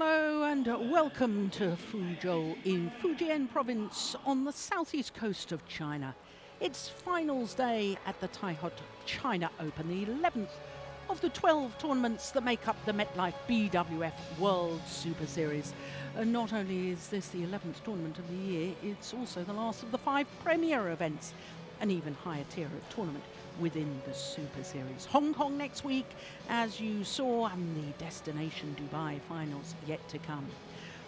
Hello and welcome to Fuzhou in Fujian province on the southeast coast of China. It's finals day at the Thaihot China Open, the 11th of the 12 tournaments that make up the MetLife BWF World Superseries. Not only is this the 11th tournament of the year, it's also the last of the 5 premier events, an even higher tier of tournament within the Super Series. Hong Kong next week, as you saw, and the destination Dubai finals yet to come.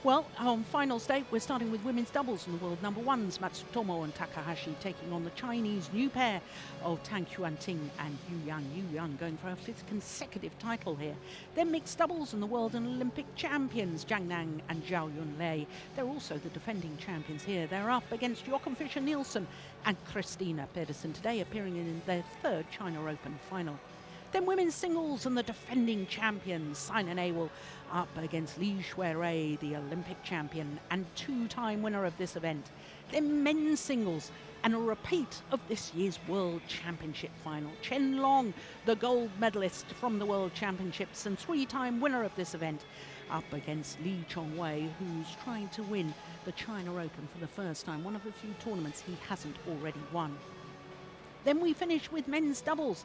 Well, on finals day, we're starting with women's doubles and the world number ones, Matsutomo and Takahashi, taking on the Chinese new pair of Tang, Yuanting and Yuanting, going for a 5th consecutive title here. Then mixed doubles and the world and Olympic champions, Zhang Nan and Zhao Yunlei. They're also the defending champions here. They're up against Jochen Fischer-Nielsen and Christina Pedersen, today appearing in their 3rd China Open final. Then women's singles and the defending champions, Simon Awell, up against Li Shuirui, the Olympic champion and 2-time winner of this event. Then men's singles and a repeat of this year's World Championship final. Chen Long, the gold medalist from the World Championships and 3-time winner of this event, up against Li Chongwei, who's trying to win the China Open for the first time, one of the few tournaments he hasn't already won. Then we finish with men's doubles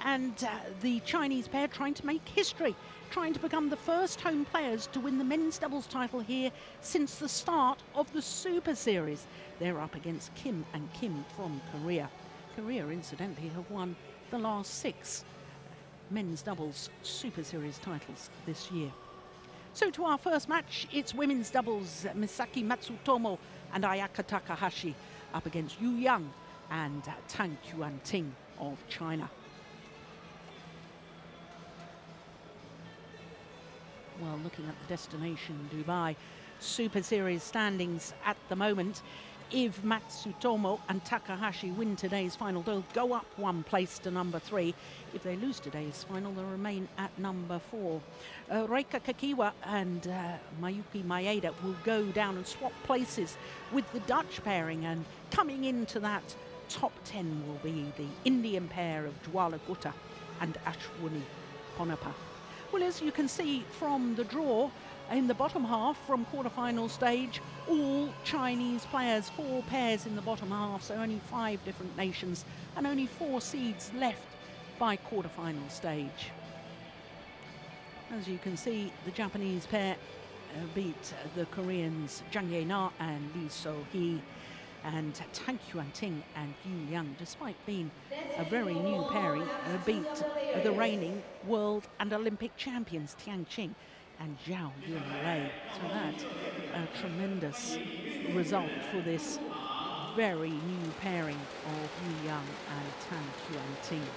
and the Chinese pair trying to make history, trying to become the first home players to win the men's doubles title here since the start of the Super Series. They're up against Kim and Kim from Korea. Korea, incidentally, have won the last 6 men's doubles Super Series titles this year. So to our first match, it's women's doubles, Misaki Matsutomo and Ayaka Takahashi up against Yu Yang and Tang Yuanting of China. Well, looking at the destination Dubai Super Series standings at the moment, if Matsutomo and Takahashi win today's final, they'll go up 1 place to number 3. If they lose today's final, they'll remain at number 4. Reika Kakiwa and Mayuki Maeda will go down and swap places with the Dutch pairing, and coming into that top 10 will be the Indian pair of Jwala Gutta and Ashwini Ponappa. Well, as you can see from the draw, in the bottom half from quarterfinal stage, all Chinese players, 4 pairs in the bottom half, so only 5 different nations and only 4 seeds left by quarterfinal stage. As you can see, the Japanese pair beat the Koreans Zhang Ye-na and Lee So-hee, and Tang Yuanting and Yu Yang, despite being a very new pairing, beat the reigning world and Olympic champions Tian Qing and Zhao Yunlei. So that's a tremendous result for this very new pairing of Yu Yang and Tang Yuanting.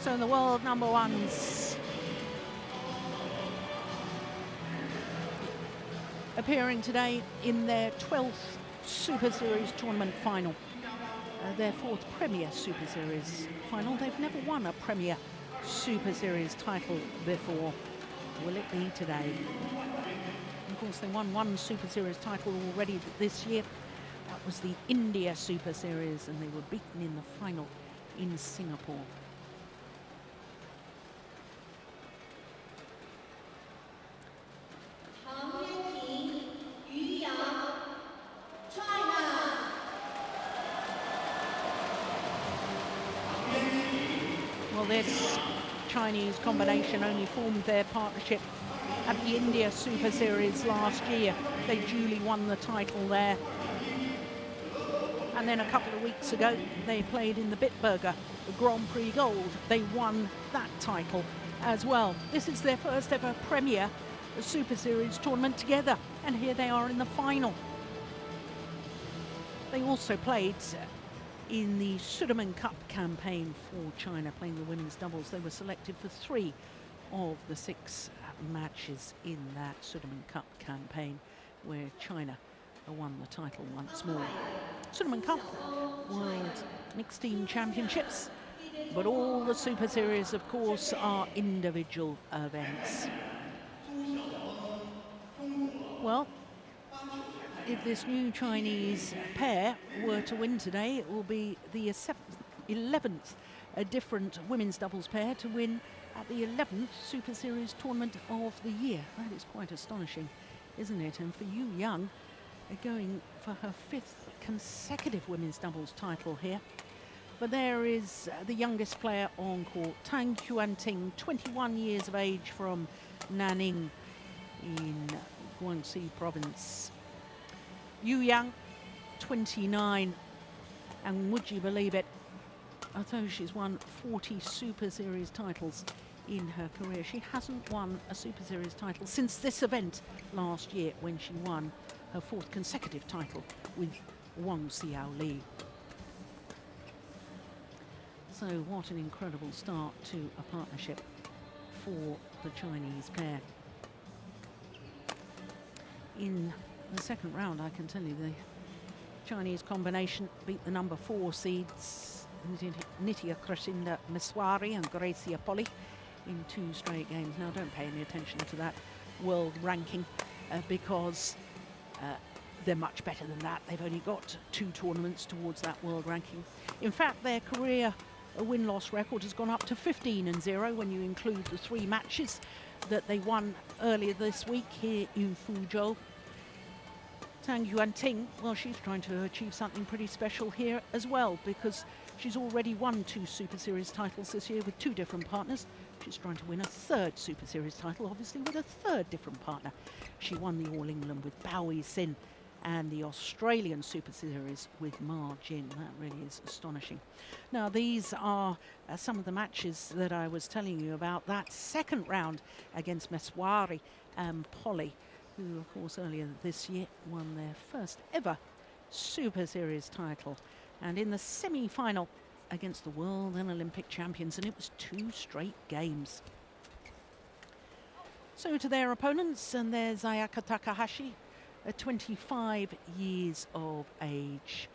So in the world number ones, appearing today in their 12th Super Series tournament final, their 4th Premier Super Series final. They've never won a Premier Super Series title before. Will it be today? Of course, they won 1 Super Series title already this year. That was the India Super Series, and they were beaten in the final in Singapore. Well, this Chinese combination only formed their partnership at the India Super Series last year. They duly won the title there. And then a couple of weeks ago, they played in the Bitburger Grand Prix Gold. They won that title as well. This is their first ever Premier Super Series tournament together, and here they are in the final. They also played in the Sudirman Cup campaign for China, playing the women's doubles. They were selected for 3 of the 6 matches in that Sudirman Cup campaign, where China won the title once more. Sudirman Cup, World Mixed Team Championships, but all the Super Series, of course, are individual events. Well, if this new Chinese pair were to win today, it will be the 11th a different women's doubles pair to win at the 11th Super Series tournament of the year. That is quite astonishing, isn't it? And for Yuanting, going for her 5th consecutive women's doubles title here. But there is the youngest player on court, Tang, 21 years of age, from Nanning in Guangxi province. Yuanting, 29, and would you believe it, although she's won 40 Super Series titles in her career, she hasn't won a Super Series title since this event last year, when she won her 4th consecutive title with Wang Xiaoli. So what an incredible start to a partnership for the Chinese pair. In the second round, I can tell you, the Chinese combination beat the number 4 seeds, Nitya Krishinda Miswari and Gracia Polly, in 2 straight games. Now, don't pay any attention to that world ranking because they're much better than that. They've only got 2 tournaments towards that world ranking. In fact, their career win-loss record has gone up to 15-0 when you include the 3 matches that they won earlier this week here in Fuzhou. Tang Yuanting, well, she's trying to achieve something pretty special here as well, because she's already won 2 Super Series titles this year with 2 different partners. She's trying to win a 3rd Super Series title, obviously, with a 3rd different partner. She won the All England with Bao Yixin and the Australian Super Series with Ma Jin. That really is astonishing. Now, these are some of the matches that I was telling you about. That second round against Meswari and Polly, who, of course, earlier this year won their first ever Super Series title. And in the semi-final against the world and Olympic champions, and it was 2 straight games. So to their opponents, and there's Ayaka Takahashi, 25 years of age.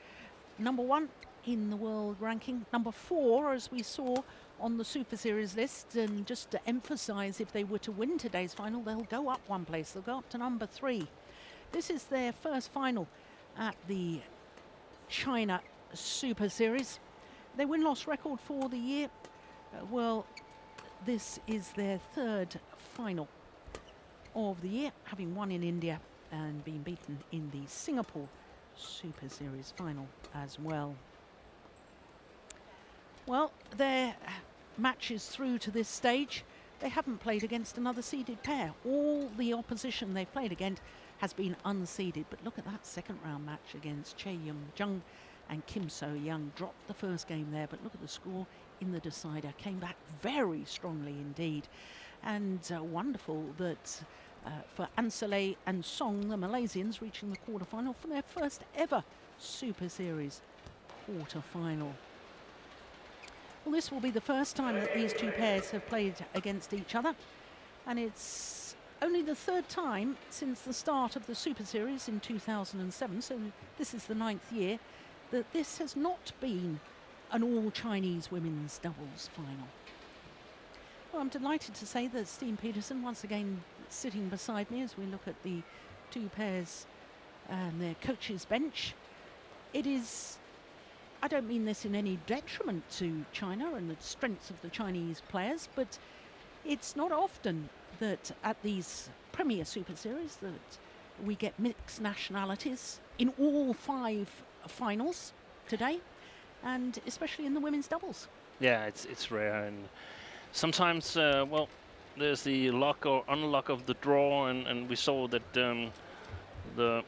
Number 1 in the world ranking, number 4, as we saw on the Super Series list. And just to emphasize, if they were to win today's final, they'll go up 1 place. They'll go up to number 3. This is their first final at the China Super Series. Their win-loss record for the year, well, this is their 3rd final of the year, having won in India and been beaten in the Singapore Super Series final as well. Well, their matches through to this stage, they haven't played against another seeded pair. All the opposition they've played against has been unseeded. But look at that second round match against Che Yung-jung and Kim So-young. Dropped the first game there, but look at the score in the decider. Came back very strongly indeed. And wonderful that for Ansalei and Song, the Malaysians, reaching the quarterfinal for their first ever Super Series quarterfinal. Well, this will be the first time that these 2 pairs have played against each other, and it's only the 3rd time since the start of the Super Series in 2007, so this is the 9th year, that this has not been an all-Chinese women's doubles final. Well, I'm delighted to say that Steen Peterson, once again sitting beside me as we look at the 2 pairs and their coaches' bench. It is, I don't mean this in any detriment to China and the strengths of the Chinese players, but it's not often that at these Premier Super Series that we get mixed nationalities in all 5 finals today, and especially in the women's doubles. Yeah, it's rare, and sometimes, well, there's the luck or unluck of the draw, and we saw that the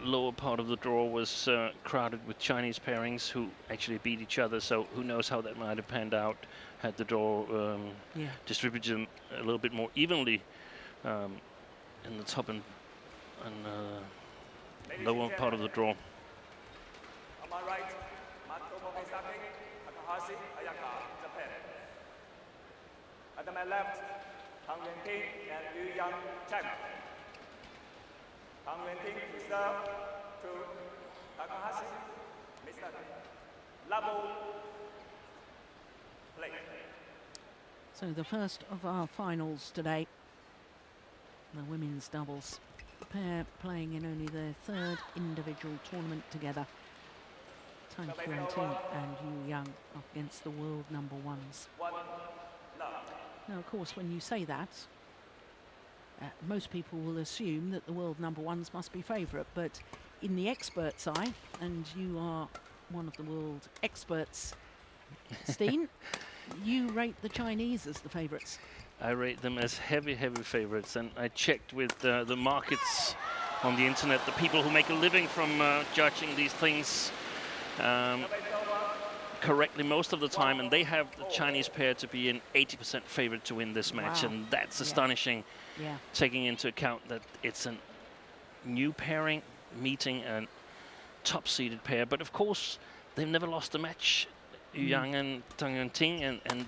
lower part of the draw was crowded with Chinese pairings who actually beat each other, so who knows how that might have panned out had the draw distributed them a little bit more evenly in the top and lower part of the draw. On my right, Matsutomo, Misaki, Takahashi, Ayaka, Japan. At my left, Yuanting and Yuanting. Yuanting to serve to Takahashi, Misaki. Level play. So the first of our finals today, the women's doubles. The pair playing in only their 3rd individual tournament together. Tang Yuanting and Yu Yang up against the world number ones. Now, of course, when you say that, most people will assume that the world number ones must be favourite, but in the expert's eye, and you are one of the world experts, Steen, you rate the Chinese as the favourites. I rate them as heavy favourites, and I checked with the markets on the internet, the people who make a living from judging these things correctly most of the time, and they have the Chinese pair to be an 80% favourite to win this match. Wow. And that's astonishing, taking into account that it's a new pairing meeting a top-seeded pair. But of course, they've never lost a match, Yu Yang and Tang Yuanting, and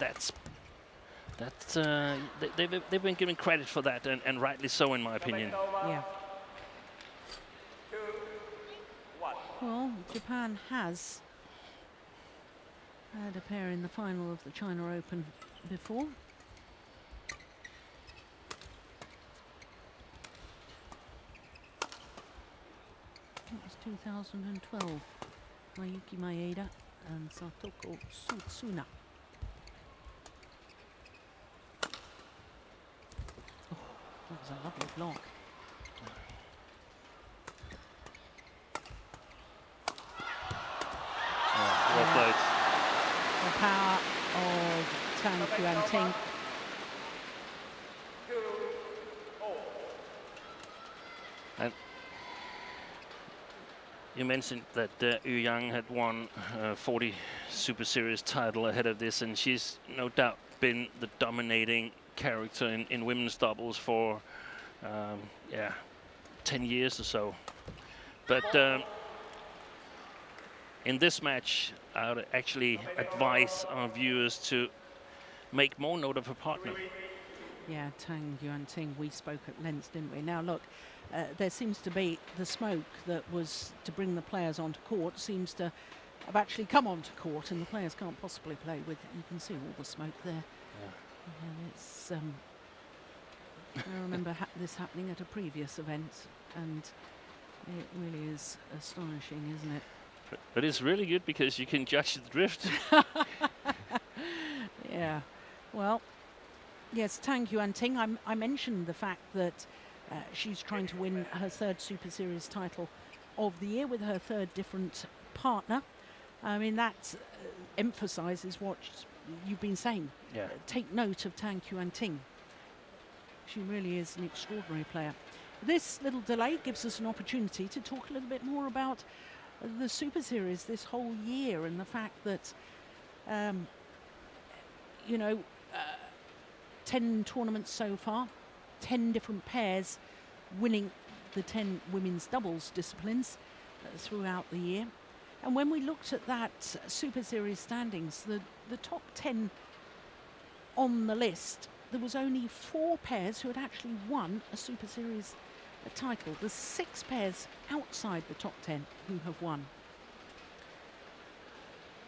they've been given credit for that, and rightly so, in my opinion. Yeah. Well, Japan has had a pair in the final of the China Open before. That was 2012. Mayuki Maeda and Satoko Tsutsuna. Oh, that was a lovely block. Well played. The power of Tang Yuanting. And you mentioned that Yu Yang had won 40 Super Series title ahead of this, and she's no doubt been the dominating character in women's doubles for 10 years or so. But in this match, I would actually advise our viewers to make more note of her partner. Yeah, Tang Yuanting, we spoke at length, didn't we? Now look, there seems to be the smoke that was to bring the players onto court seems to have actually come onto court, and the players can't possibly play with it. You can see all the smoke there. And it's, I remember this happening at a previous event, and it really is astonishing, isn't it? But it's really good because you can judge the drift. Yeah, well, yes, Tang Yuanting, I mentioned the fact that she's trying to win her third Super Series title of the year with her third different partner. I mean, that emphasises what you've been saying. Yeah. Take note of Tang Yuanting. She really is an extraordinary player. This little delay gives us an opportunity to talk a little bit more about the Super Series this whole year, and the fact that, 10 tournaments so far, 10 different pairs winning the 10 women's doubles disciplines throughout the year. And when we looked at that Super Series standings, the top 10 on the list, there was only 4 pairs who had actually won a Super Series title. There's 6 pairs outside the top 10 who have won.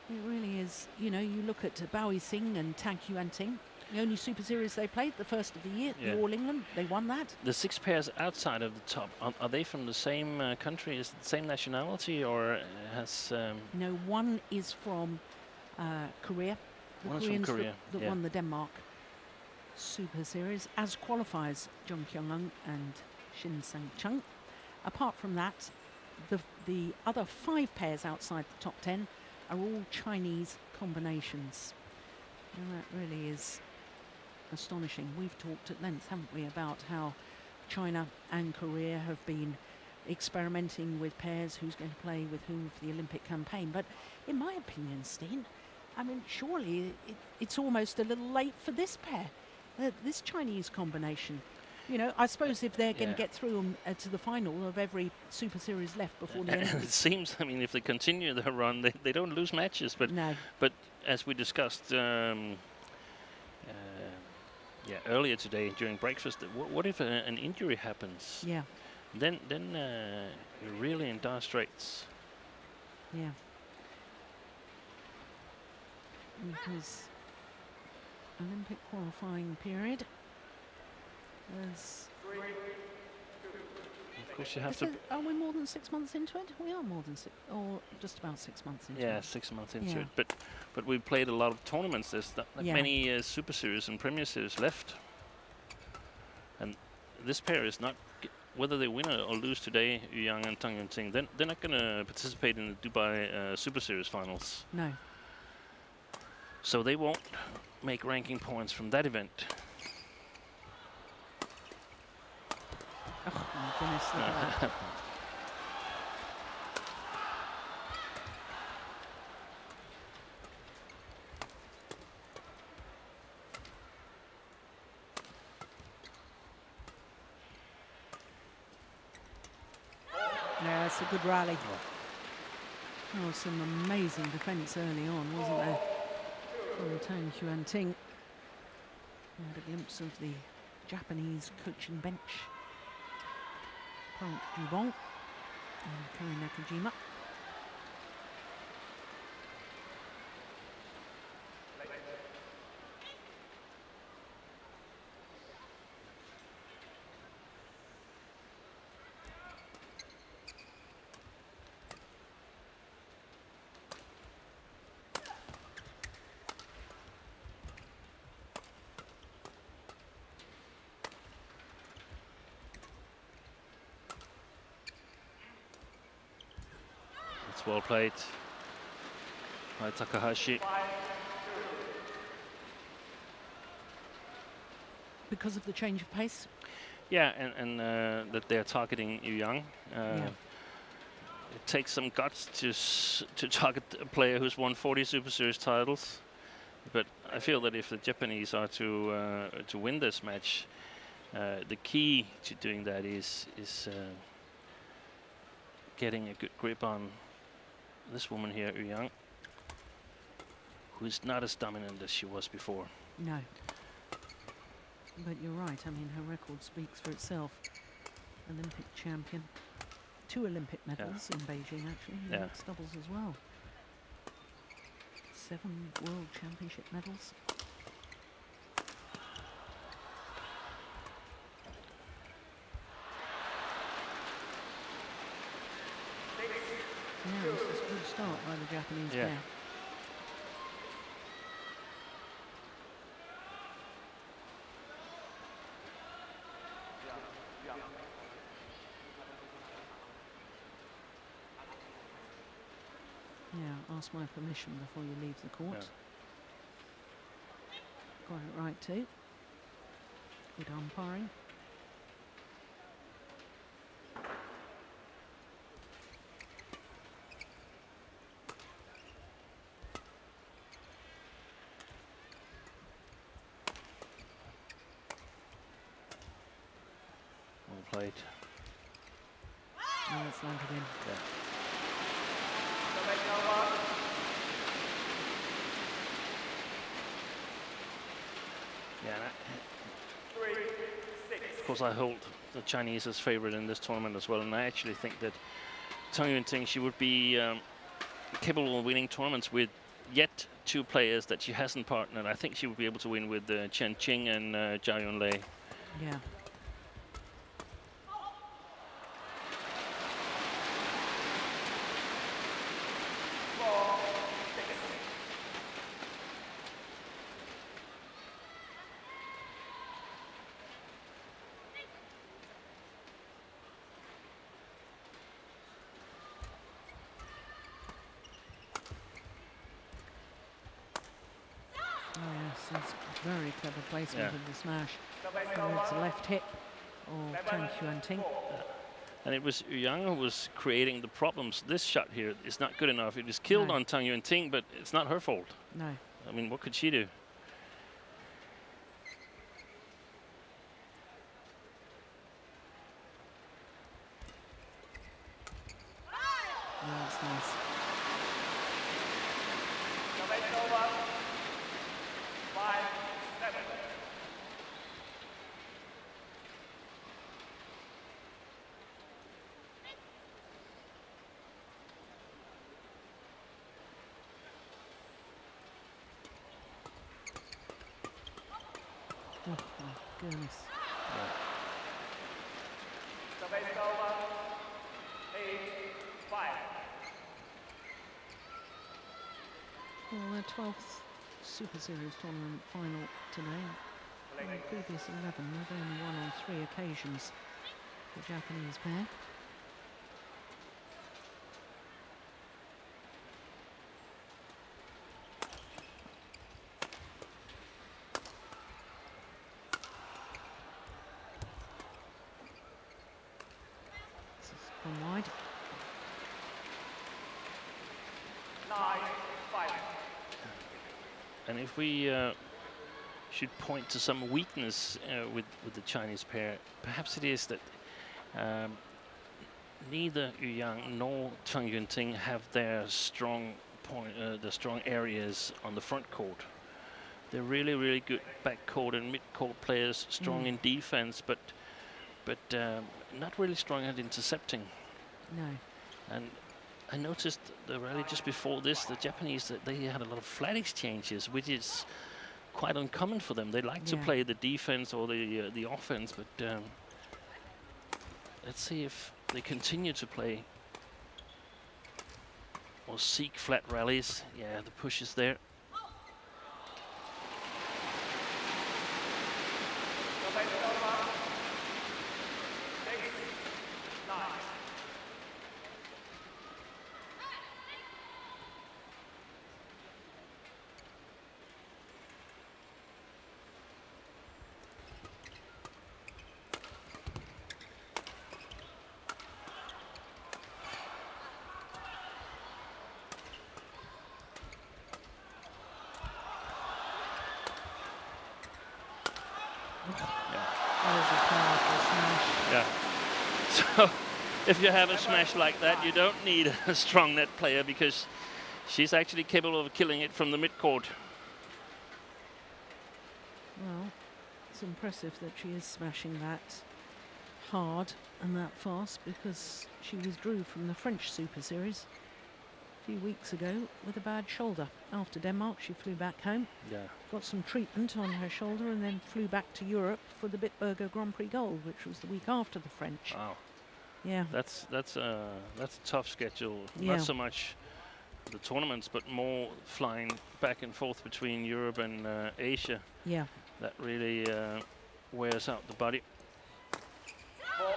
It really is, you look at Bao Sing and Tang Yuanting, the only Super Series they played, the first of the year, the All England, they won that. The 6 pairs outside of the top, are they from the same country, is it the same nationality, or has... No, one is from Korea. The One's Koreans from Korea, that won the Denmark Super Series as qualifiers, Jung Kyung-eun and Shin Sang-chung. Apart from that, the other 5 pairs outside the top 10 are all Chinese combinations. And that really is astonishing. We've talked at length, haven't we, about how China and Korea have been experimenting with pairs, who's going to play with who for the Olympic campaign. But in my opinion, Steen, I mean, surely it's almost a little late for this pair, this Chinese combination. I suppose if they're going to get through to the final of every Super Series left before the end. It seems, I mean, if they continue their run, they don't lose matches. But no. But as we discussed earlier today during breakfast, what if an injury happens? Yeah. Then you're really in dire straits. Yeah. Because Olympic qualifying period. Of course, you have Is to. are we more than 6 months into it? We are more than or just about 6 months into Yeah, it. 6 months into Yeah. it. But we played a lot of tournaments. There's not Yeah. many Super Series and Premier Series left. And this pair is not, whether they win or lose today, Yuang and Tang Yuanting, then they're not going to participate in the Dubai Super Series finals. No. So they won't make ranking points from that event. Oh my goodness, look at that. Yeah, that's a good rally. Oh, some amazing defence early on, wasn't there? From Tang Yuanting. We had a glimpse of the Japanese coaching bench. Park Jubong and Kari Nakajima. It's well played by Takahashi. Because of the change of pace? Yeah, and that they're targeting Yuang. Yeah. It takes some guts to target a player who's won 40 Super Series titles. But I feel that if the Japanese are to win this match, the key to doing that is getting a good grip on this woman here, Yuang, who is not as dominant as she was before. No. But you're right, I mean, her record speaks for itself. Olympic champion. 2 Olympic medals in Beijing, actually, in mixed doubles as well. 7 World Championship medals. Yeah, this is a good start by the Japanese pair. Yeah, ask my permission before you leave the court. Got it right too. Good umpiring. Well played. No, it's landed in. Yeah, of course I hold the Chinese as favorite in this tournament as well, and I actually think that Tang Yuanting, she would be capable of winning tournaments with yet 2 players that she hasn't partnered. I think she would be able to win with Chen Qing and Zhao Yunlei. Yeah. It's very clever placement of the smash. It's a left hip or Tang Yuanting. And it was Yuang who was creating the problems. This shot here is not good enough. It is killed on Tang Yuanting, but it's not her fault. No. I mean, what could she do? Yeah, that's nice. Oh my goodness. Service over. 8-5. Well, their 12th Super Series tournament final today. In the previous 11, they've only won on 3 occasions, the Japanese pair. This has gone wide. 9-5. And if we should point to some weakness with the Chinese pair, perhaps it is that neither Yu Yang nor Tang Yuanting have their strong the strong areas on the front court. They're really good back court and mid court players, strong in defense, but not really strong at intercepting. No. And I noticed the rally just before this, the Japanese, they had a lot of flat exchanges, which is quite uncommon for them. They like to play the defense or the offense, but let's see if they continue to play or seek flat rallies. Yeah, the push is there. Service over. 6-9. That is a powerful smash. Yeah. So if you have a smash like that, you don't need a strong net player, because she's actually capable of killing it from the midcourt. Well, it's impressive that she is smashing that hard and that fast, because she withdrew from the French Super Series a few weeks ago with a bad shoulder. After Denmark, she flew back home, got some treatment on her shoulder, and then flew back to Europe for the Bitburger Grand Prix Gold, which was the week after the French. Wow. Yeah. That's a tough schedule. Yeah. Not so much the tournaments, but more flying back and forth between Europe and Asia. Yeah. That really wears out the body. 4.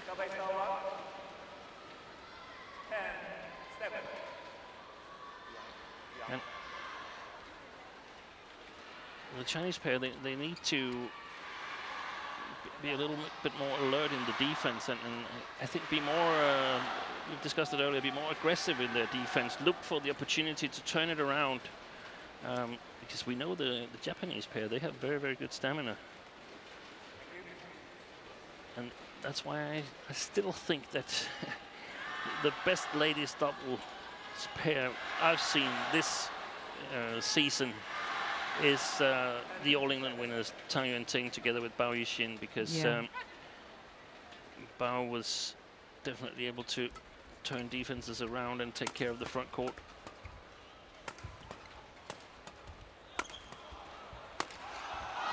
Service over. 10-7. And the Chinese pair, they need to be a little bit more alert in the defense, and I think be more, we've discussed it earlier, be more aggressive in their defense, look for the opportunity to turn it around, because we know the Japanese pair, they have very good stamina. And that's why I still think that the best ladies doubles pair I've seen this season is the All England winners, Tang Yuanting together with Bao Yixin, because Bao was definitely able to turn defenses around and take care of the front court.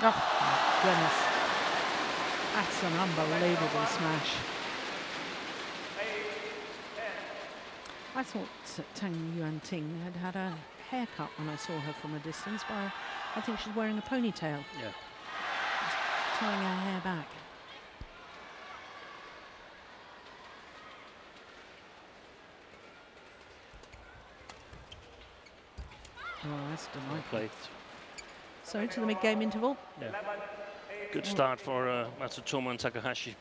Oh, my goodness. That's an unbelievable smash. I thought Tang Yuanting had a haircut when I saw her from a distance, but I think she's wearing a ponytail. Yeah. Just tying her hair back. Oh, that's delightful. Played. So to the mid-game interval. Yeah. Good start for Matsutomo and Takahashi.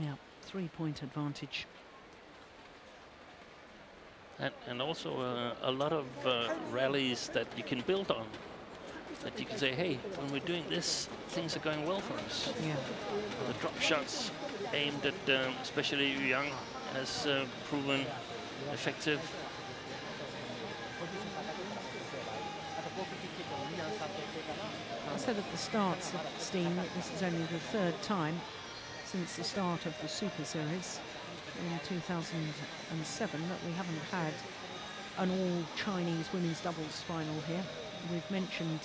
Yeah, 3-point advantage. And also a lot of rallies that you can build on. That you can say, hey, when we're doing this, things are going well for us. Yeah. The drop shots aimed at especially Yu Yang has proven effective. I said at the start, Steen, that this is only the third time since the start of the Super Series in 2007 that we haven't had an all-Chinese women's doubles final here. We've mentioned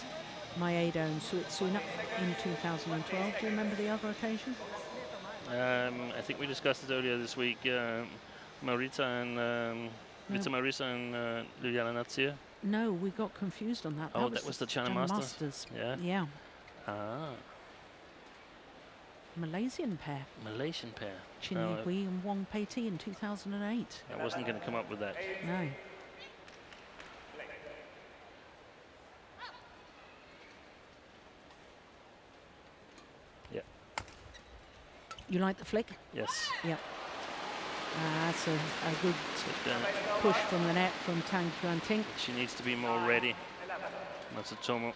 Maeda and Suitsuna in 2012. Do you remember the other occasion? I think we discussed it earlier this week. Marita and Rita Marisa and Liliana Natsir. No, we got confused on that. Oh, that was the China Masters. Yeah. Yeah. Ah. Malaysian pair. Malaysian pair. Chin Hui and Wong Pei Ti in 2008. I wasn't going to come up with that. No. Yeah. You like the flick? Yes. Yep. That's a good push from the net from Tang Yuanting. She needs to be more ready. Matsutomo.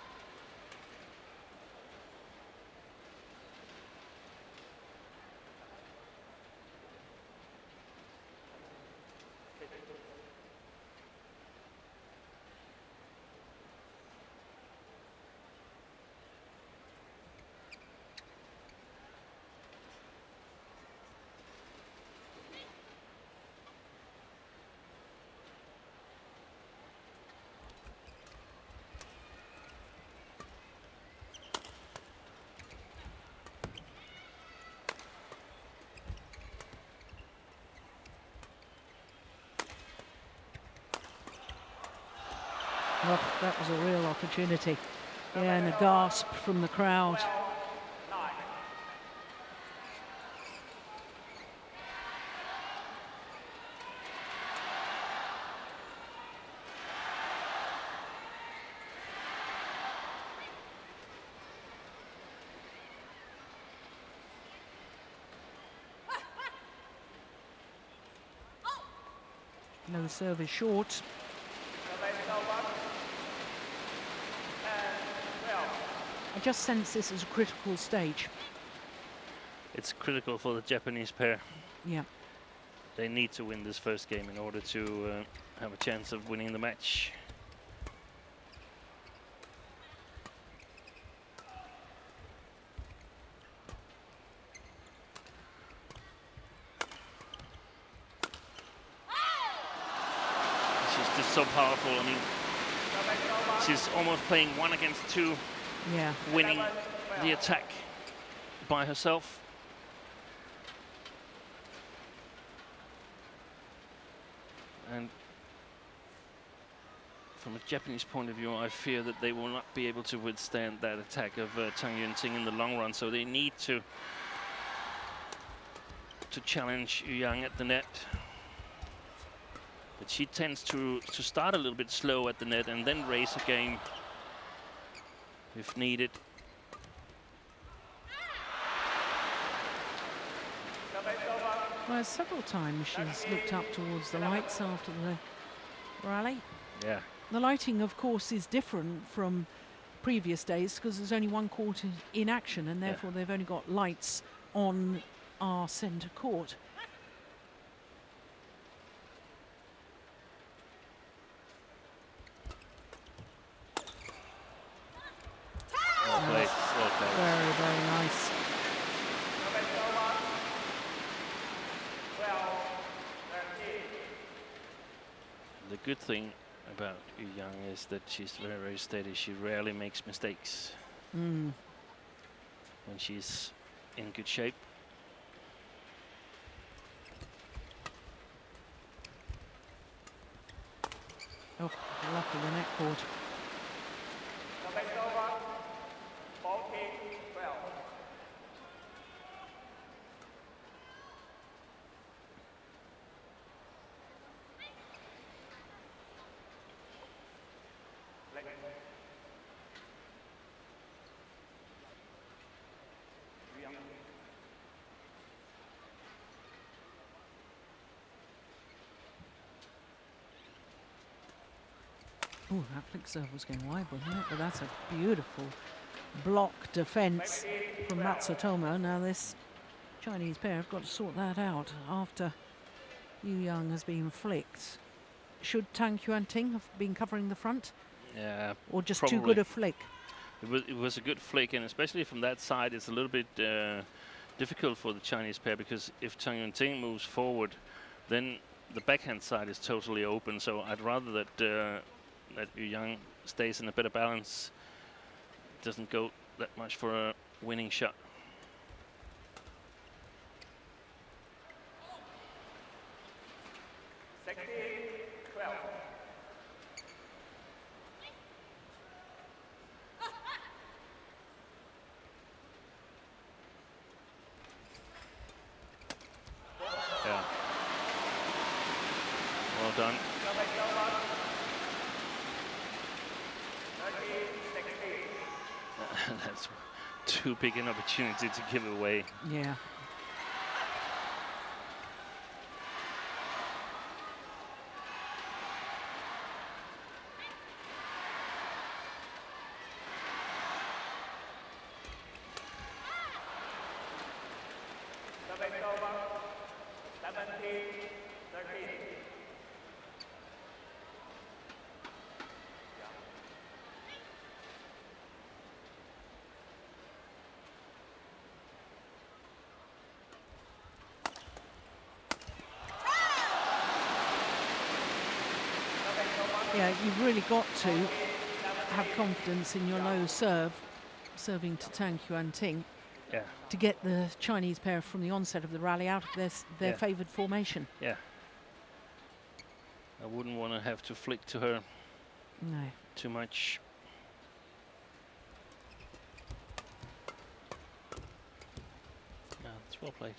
Oh, that was a real opportunity. Yeah, and a gasp from the crowd. No service short. I just sense this as a critical stage. It's critical for the Japanese pair. Yeah. They need to win this first game in order to have a chance of winning the match. She's just so powerful. I mean, she's almost playing 1 against 2. Yeah. Winning the attack by herself. And from a Japanese point of view, I fear that they will not be able to withstand that attack of Tang Yuanting in the long run. So they need to challenge Yu Yang at the net. But she tends to start a little bit slow at the net and then raise a game if needed. Well, several times she's looked up towards the lights after the rally. Yeah. The lighting, of course, is different from previous days because there's only one court in action, and therefore they've only got lights on our centre court. Very, very nice. The good thing about Yu Yang is that she's very, very steady. She rarely makes mistakes when she's in good shape. Oh, lucky the net court. Oh, that flick serve was going wide, wasn't it? But that's a beautiful block defense from Matsutomo. Now this Chinese pair have got to sort that out after Yu Yang has been flicked. Should Tang Yuanting have been covering the front? Yeah, or just probably. Too good a flick? It was a good flick, and especially from that side, it's a little bit difficult for the Chinese pair, because if Tang Yuanting moves forward, then the backhand side is totally open. So I'd rather that that Yu Yang stays in a better balance doesn't go that much for a winning shot. Yeah. Well done. That's too big an opportunity to give away. Yeah. Yeah, you've really got to have confidence in your low serve, serving to Tang Yuanting, to get the Chinese pair from the onset of the rally out of their favoured formation. Yeah. I wouldn't want to have to flick to her too much. No, it's well played.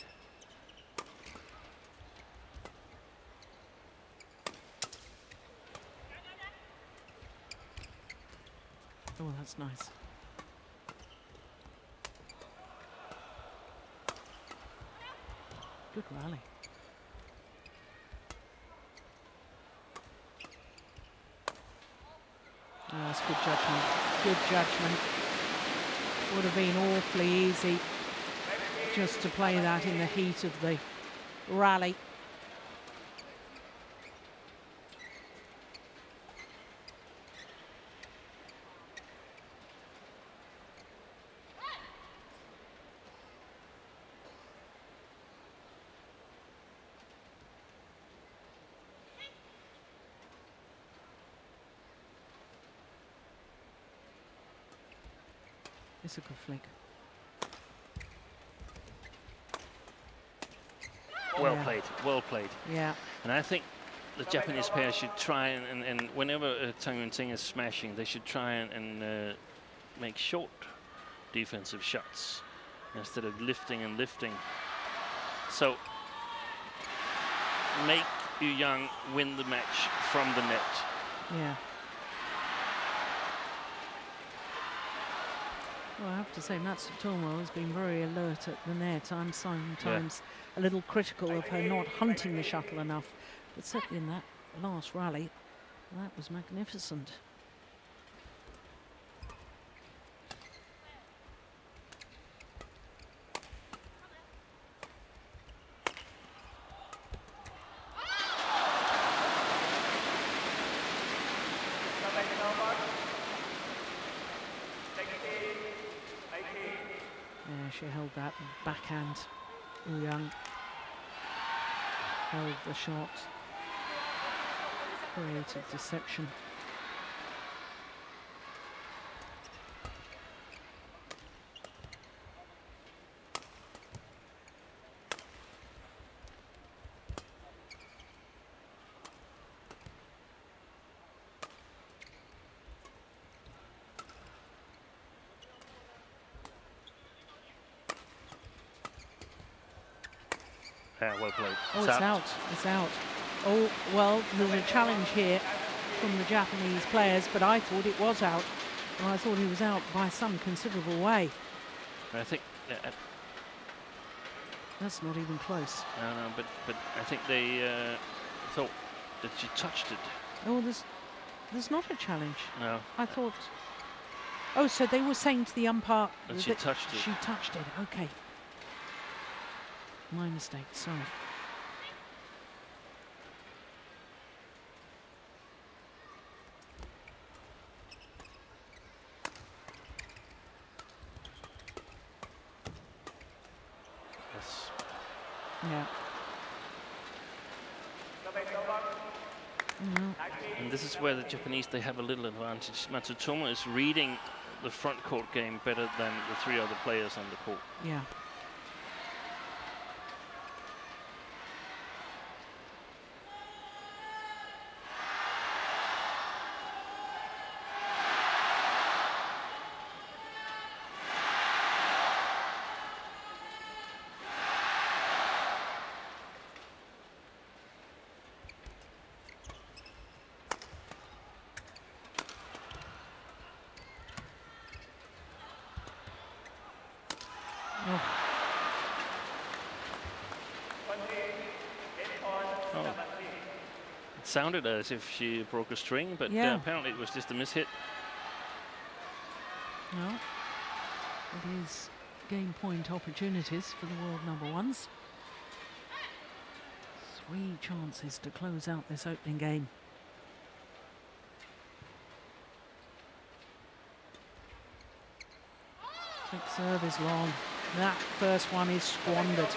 Oh, that's nice. Good rally. Oh, that's good judgment. Good judgment. Would have been awfully easy just to play that in the heat of the rally. It's a good flick. Well played, well played. Yeah. And I think the Japanese pair should try and whenever Tang Yuanting is smashing, they should try and make short defensive shots instead of lifting and lifting. So make Yu Yang win the match from the net. Yeah. Well, I have to say, Matsutomo has been very alert at the net. I'm sometimes a little critical of her not hunting the shuttle enough, but certainly in that last rally, that was magnificent. She held that backhand. Yang held the shot. Creative deception. Well played. Oh, it's out. It's out. Oh, well, there's a challenge here from the Japanese players, but I thought it was out. Well, I thought he was out by some considerable way. I think that's not even close. No, but I think they thought that she touched it. Oh, there's not a challenge. No. I thought. Oh, so they were saying to the umpire that she touched it. She touched it. Okay. My mistake, sorry. Yes. Yeah. And this is where the Japanese, they have a little advantage. Matsutomo is reading the front court game better than the 3 other players on the court. Yeah. It sounded as if she broke a string, but Yeah. apparently it was just a mishit. No. It is game point opportunities for the world number ones. 3 chances to close out this opening game. Quick serve is long. That first one is squandered.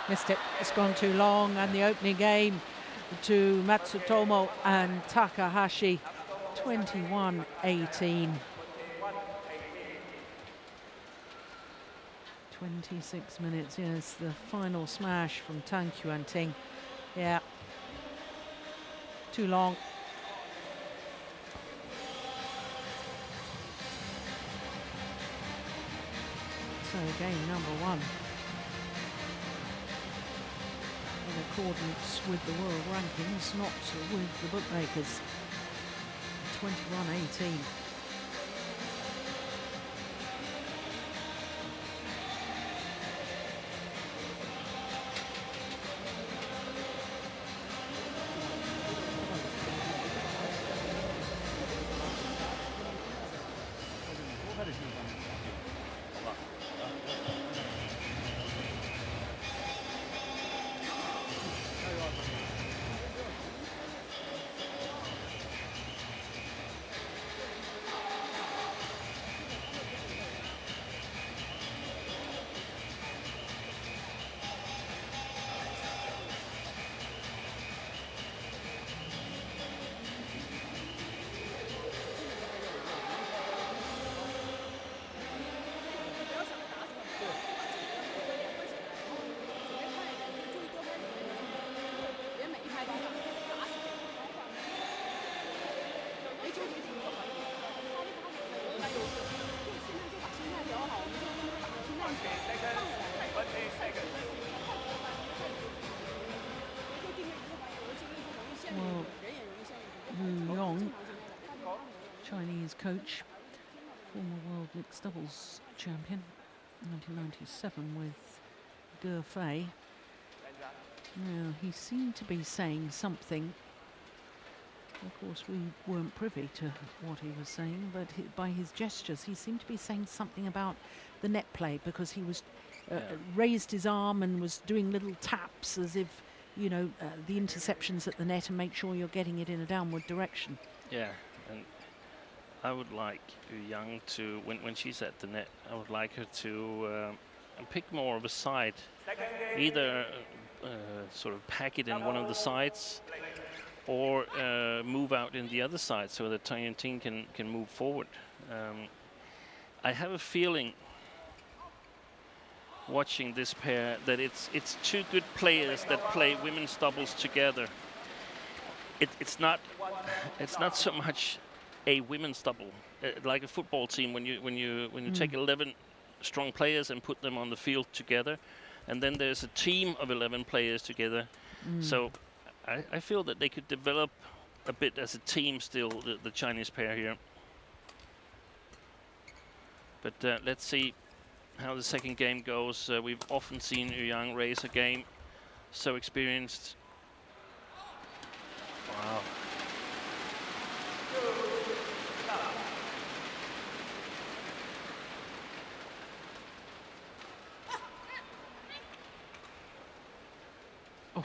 Missed it. It's gone too long, and the opening game to Matsutomo and Takahashi, 21-18. 26 minutes, yes, the final smash from Tang Yuanting. Yeah, too long. So game number 1. In accordance with the world rankings, not with the bookmakers. 21-18. Well, Wu Yong, Chinese coach, former world mixed doubles champion, 1997 with Ge Fei. Now, he seemed to be saying something. Of course, we weren't privy to what he was saying, but by his gestures, he seemed to be saying something about the net play, because he was raised his arm and was doing little taps as if, you know, the interceptions at the net, and make sure you're getting it in a downward direction. Yeah, and I would like Yu Yang to, when she's at the net, I would like her to pick more of a side, either sort of pack it in one of the sides, or move out in the other side so that Yuanting can move forward. I have a feeling, watching this pair, that it's 2 good players that play women's doubles together. It's not so much a women's double like a football team when you take 11 strong players and put them on the field together, and then there's a team of 11 players together. So I feel that they could develop a bit as a team still, the Chinese pair here. But let's see how the second game goes. We've often seen Yu Yang raise a game, so experienced. Wow.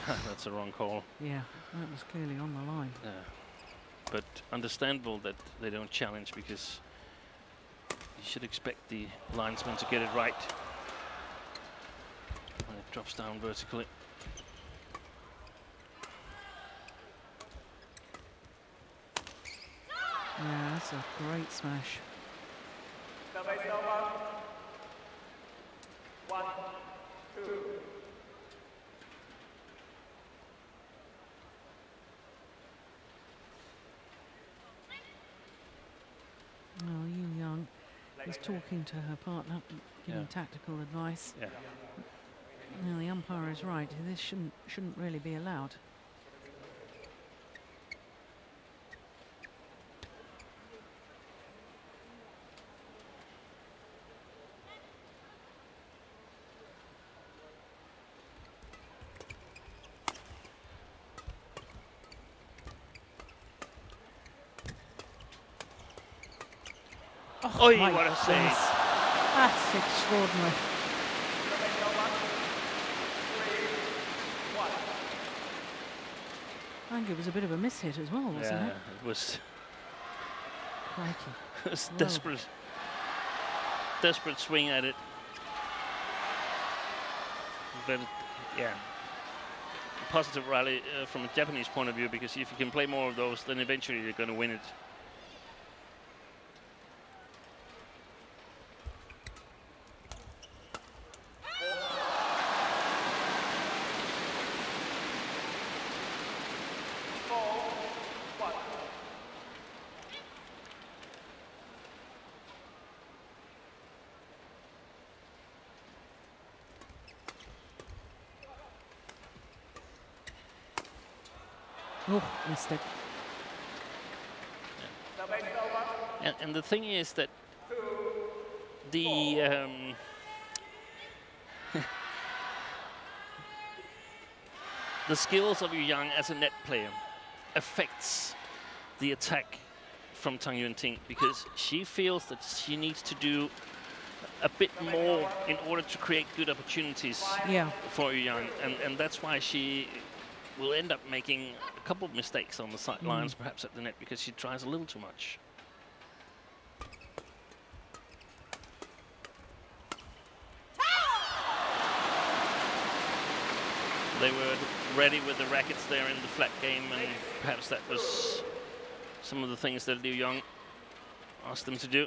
Oh. That's a wrong call. Yeah, that was clearly on the line. Yeah. But understandable that they don't challenge, because you should expect the linesman to get it right when it drops down vertically. Yeah, that's a great smash. Service over. 1, 2. Oh, Yu Young is talking to her partner, giving tactical advice. Yeah. Now, the umpire is right. This shouldn't really be allowed. Oh, my what a save. goodness. That's extraordinary. I think it was a bit of a miss hit as well, wasn't Yeah, it? it was. Crikey. It was Well. desperate swing at it. But yeah, positive rally from a Japanese point of view, because if you can play more of those, then eventually you're going to win it. Oh, mistake. Service over. And the thing is that the the skills of Yu Yang as a net player affects the attack from Tang Yuanting, because she feels that she needs to do a bit more in order to create good opportunities Yeah. for Yu Yang, and that's why she will end up making a couple of mistakes on the sidelines, perhaps at the net, because she tries a little too much. They were ready with the rackets there in the flat game, and perhaps that was some of the things that Liu Yang asked them to do.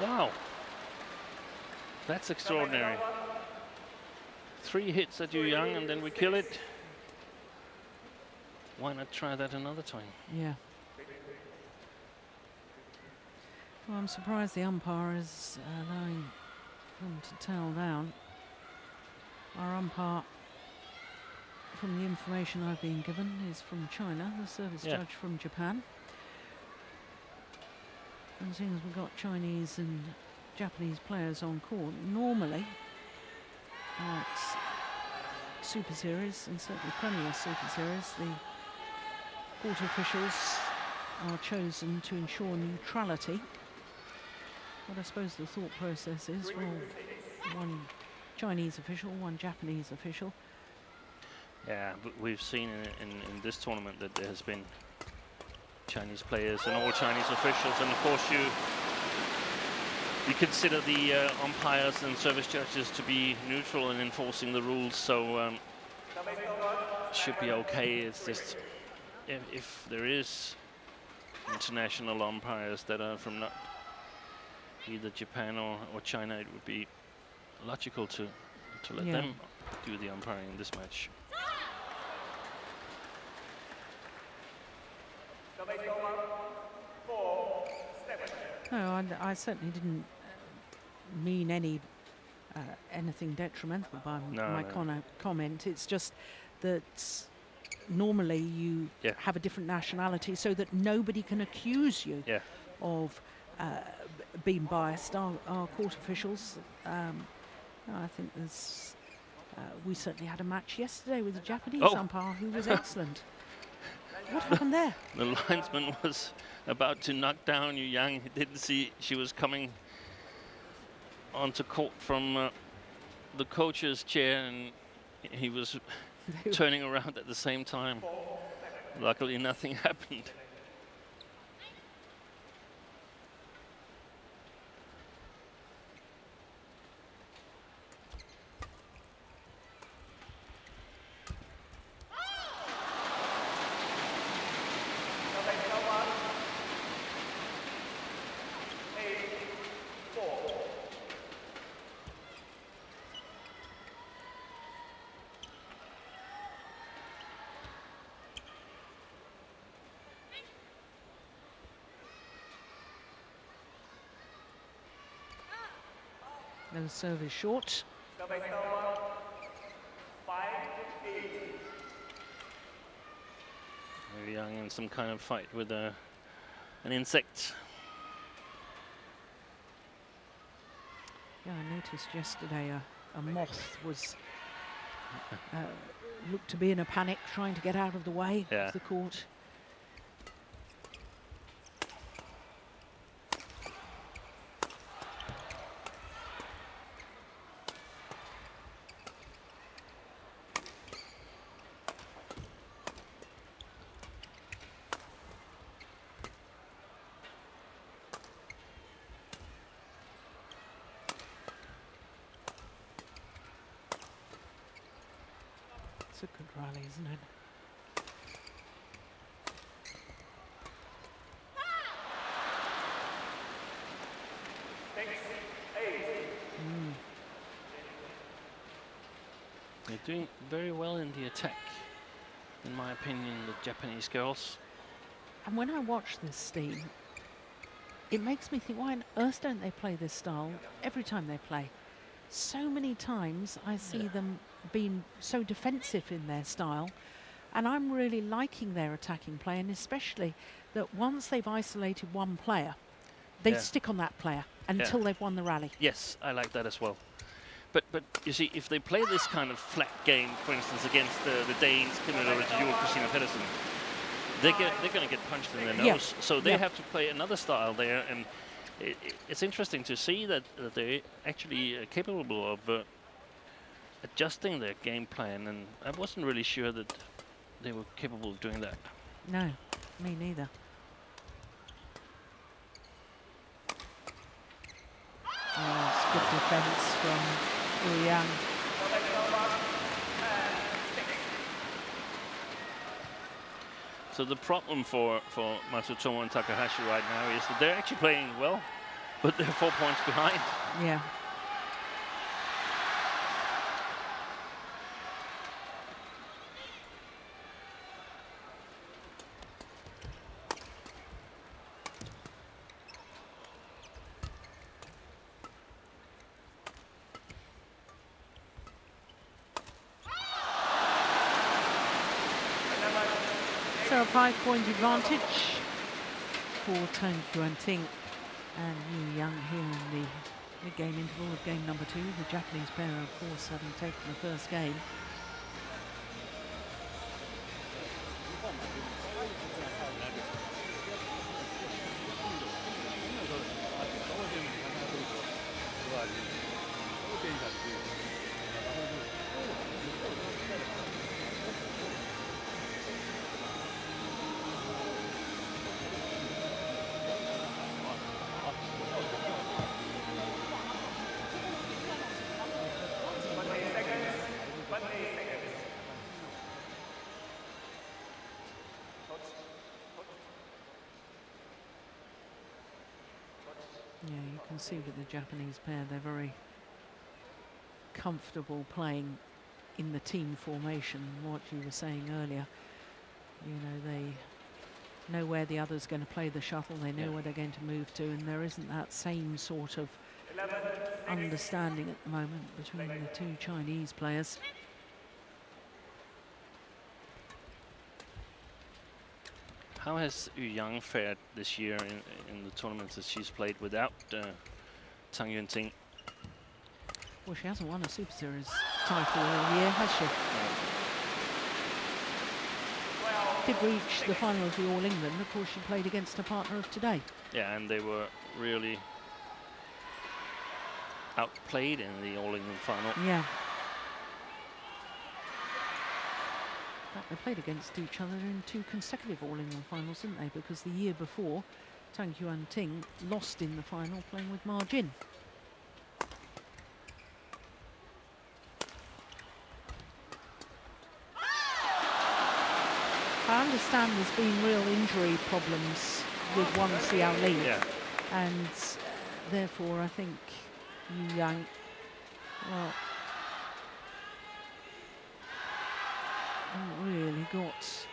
Wow, that's extraordinary. 3 hits at Yu Yang and then we kill it. Why not try that another time? Yeah. Well, I'm surprised the umpire is allowing them to towel down. Our umpire, from the information I've been given, is from China, the service judge from Japan. And seeing as we've got Chinese and Japanese players on court, normally at Super Series, and certainly Premier Super Series, the court officials are chosen to ensure neutrality. But I suppose the thought process is, well, one Chinese official, one Japanese official. Yeah, but we've seen in this tournament that there has been Chinese players and all Chinese officials, and of course you consider the umpires and service judges to be neutral in enforcing the rules, so should be okay. It's just if there is international umpires that are from not either Japan or China, it would be logical to let them do the umpiring in this match. No, I certainly didn't mean anything detrimental by my comment. It's just that normally you have a different nationality, so that nobody can accuse you of being biased. Our court officials, I think there's We certainly had a match yesterday with a Japanese Oh. umpire who was excellent. What happened there? The linesman was about to knock down Yu Yang. He didn't see she was coming onto court from the coach's chair, and he was turning around at the same time. Luckily, nothing happened. The serve is short. Yu Yang in some kind of fight with an insect. Yeah, I noticed yesterday a moth was looked to be in a panic, trying to get out of the way of the court. It's a good rally, isn't it? They're doing very well in the attack, in my opinion, the Japanese girls. And when I watch this team, it makes me think, why on earth don't they play this style every time they play? So many times I see them being so defensive in their style, and I'm really liking their attacking play, and especially that once they've isolated one player, they stick on that player until they've won the rally. Yes, I like that as well. But you see, if they play this kind of flat game, for instance, against the Danes, Camilla Raju or Christina Pedersen, they're going to get punched in the nose. So they have to play another style there, and it's interesting to see that they're actually capable of adjusting their game plan, and I wasn't really sure that they were capable of doing that. No, me neither. Oh, it's good defense from Yu Yang. So the problem for Matsutomo and Takahashi right now is that they're actually playing well, but they're 4 points behind. Yeah. So a 5-point advantage for Tang Yuanting and Yu Yang here in the mid-game interval of game number 2. The Japanese pair, of course, having taken the first game. Yeah, you can see with the Japanese pair, they're very comfortable playing in the team formation. What you were saying earlier, you know, they know where the other's going to play the shuttle, they know where they're going to move to, and there isn't that same sort of understanding at the moment between the two Chinese players. How has Yu Yang fared this year in the tournaments that she's played without Tang Yuanting? Well, she hasn't won a Super Series title all year, has she? Did reach the final of the All England. Of course, she played against her partner of today. Yeah, and they were really outplayed in the All England final. Yeah. In fact, they played against each other in 2 consecutive All England finals, didn't they? Because the year before, Tang Yuanting lost in the final playing with Ma Jin. I understand there's been real injury problems with Wang Xiaoli. Yeah. And therefore, I think Yu Yang, well, haven't really got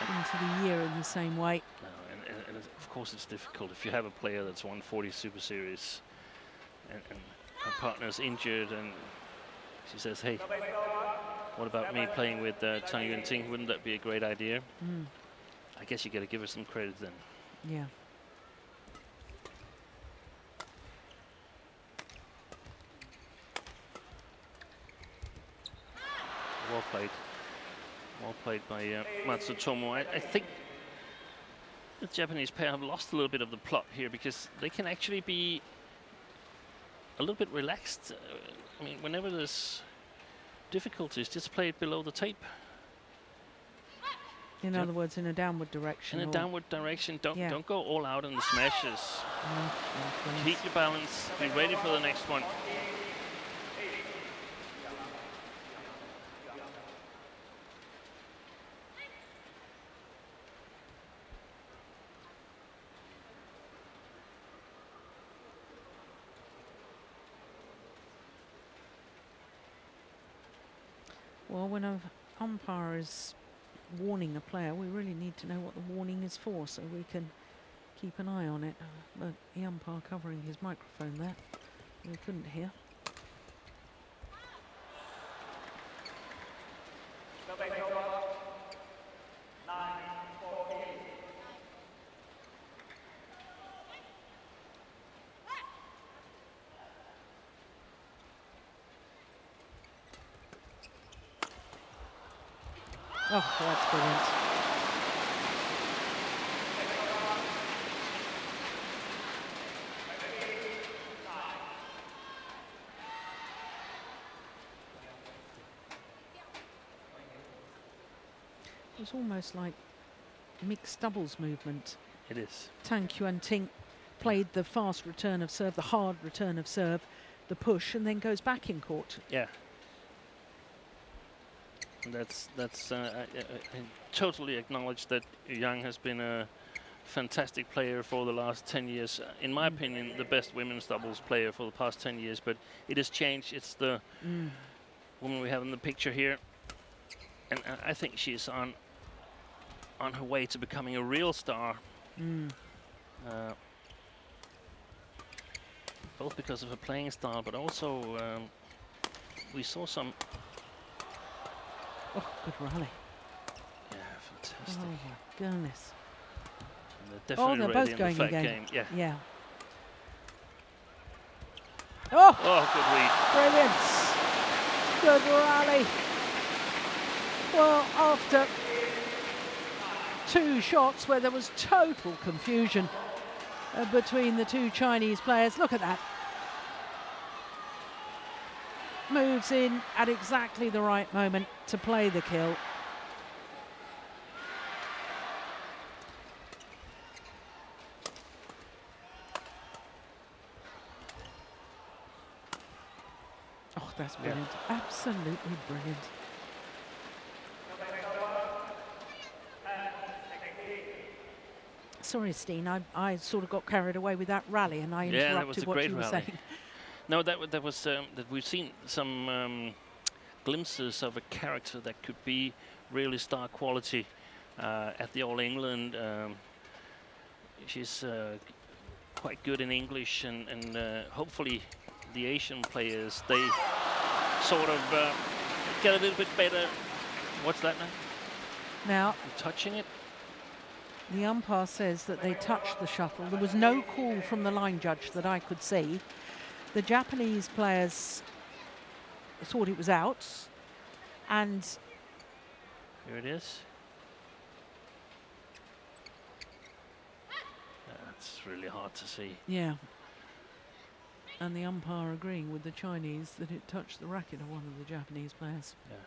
into the year in the same way. No, and of course it's difficult if you have a player that's won 40 Super Series and her partner's injured and she says, hey, what about me playing with Tang Yuanting? Wouldn't that be a great idea? I guess you got to give her some credit then. Yeah. Well played. Well played by Matsutomo. I think the Japanese pair have lost a little bit of the plot here because they can actually be a little bit relaxed. I mean, whenever there's difficulties, just play it below the tape. In other words, in a downward direction. In a downward direction. Don't go all out in the smashes. Oh, Keep your balance. Be ready for the next one. Well, when an umpire is warning a player, we really need to know what the warning is for so we can keep an eye on it. But the umpire covering his microphone there, we couldn't hear. Oh, that's brilliant. It's almost like mixed doubles movement. It is. Tang Yuanting played the fast return of serve, the hard return of serve, the push, and then goes back in court. Yeah. That's I totally acknowledge that Yang has been a fantastic player for the last 10 years. In my opinion, the best women's doubles player for the past 10 years, but it has changed. It's the woman we have in the picture here. And I think she's on her way to becoming a real star. Both because of her playing style, but also we saw some. Oh, good rally. Yeah, fantastic. Oh my goodness. And they're definitely they're ready both in the going fat again. game. Yeah. Yeah. Oh, Oh, brilliant. good read. Good rally. Well, after 2 shots where there was total confusion between the 2 Chinese players, look at that. Moves in at exactly the right moment to play the kill. Oh, that's brilliant. Yeah. Absolutely brilliant. Sorry, Steen, I sort of got carried away with that rally and I interrupted what you were saying. No, that was that we've seen some glimpses of a character that could be really star quality at the All England. She's quite good in English, and hopefully the Asian players, they sort of get a little bit better. What's that now? Now, you're touching it. The umpire says that they touched the shuttle. There was no call from the line judge that I could see. The Japanese players thought it was out. And here it is. It's really hard to see. yeah. And the umpire agreeing with the Chinese that it touched the racket of one of the Japanese players. Yeah.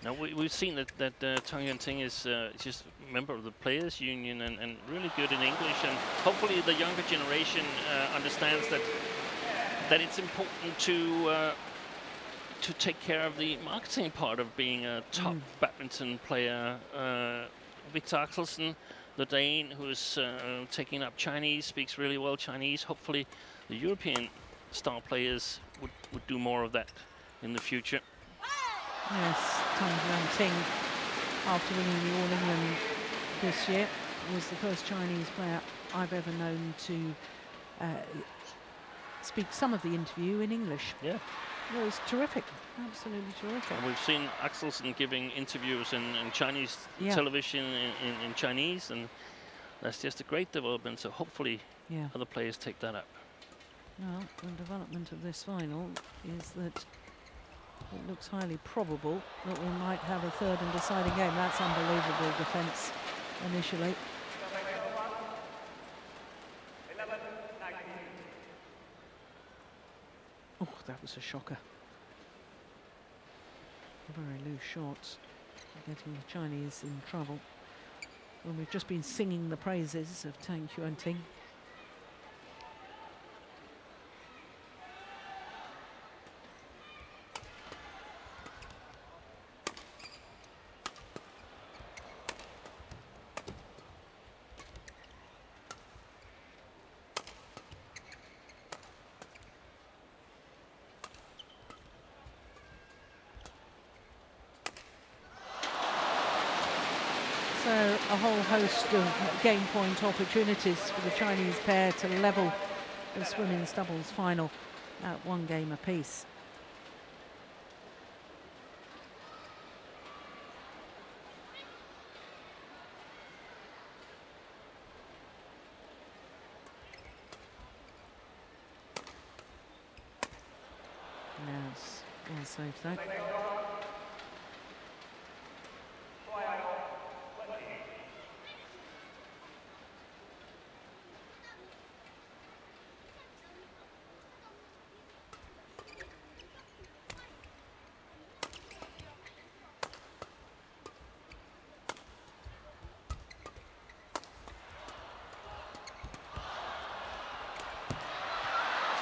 Now we've seen that Tang Yuanting is just a member of the Players Union and really good in English, and hopefully the younger generation understands that it's important to take care of the marketing part of being a top badminton player. Victor Axelsen, the Dane, who is taking up Chinese, speaks really well Chinese. Hopefully the European star players would do more of that in the future. Yes, Tang Yuanting, after winning the All England this year, was the first Chinese player I've ever known to speak some of the interview in English. Yeah. It was terrific, absolutely terrific. And we've seen Axelsen giving interviews in Chinese television in Chinese, and that's just a great development. So hopefully other players take that up. Well, the development of this final is that it looks highly probable that we might have a third and deciding game. That's unbelievable defence initially. Oh, that was a shocker. Very loose shots, getting the Chinese in trouble. Well, we've just been singing the praises of Tang Yuanting. So a whole host of game point opportunities for the Chinese pair to level this women's doubles final at one game apiece. Yes, well saved that.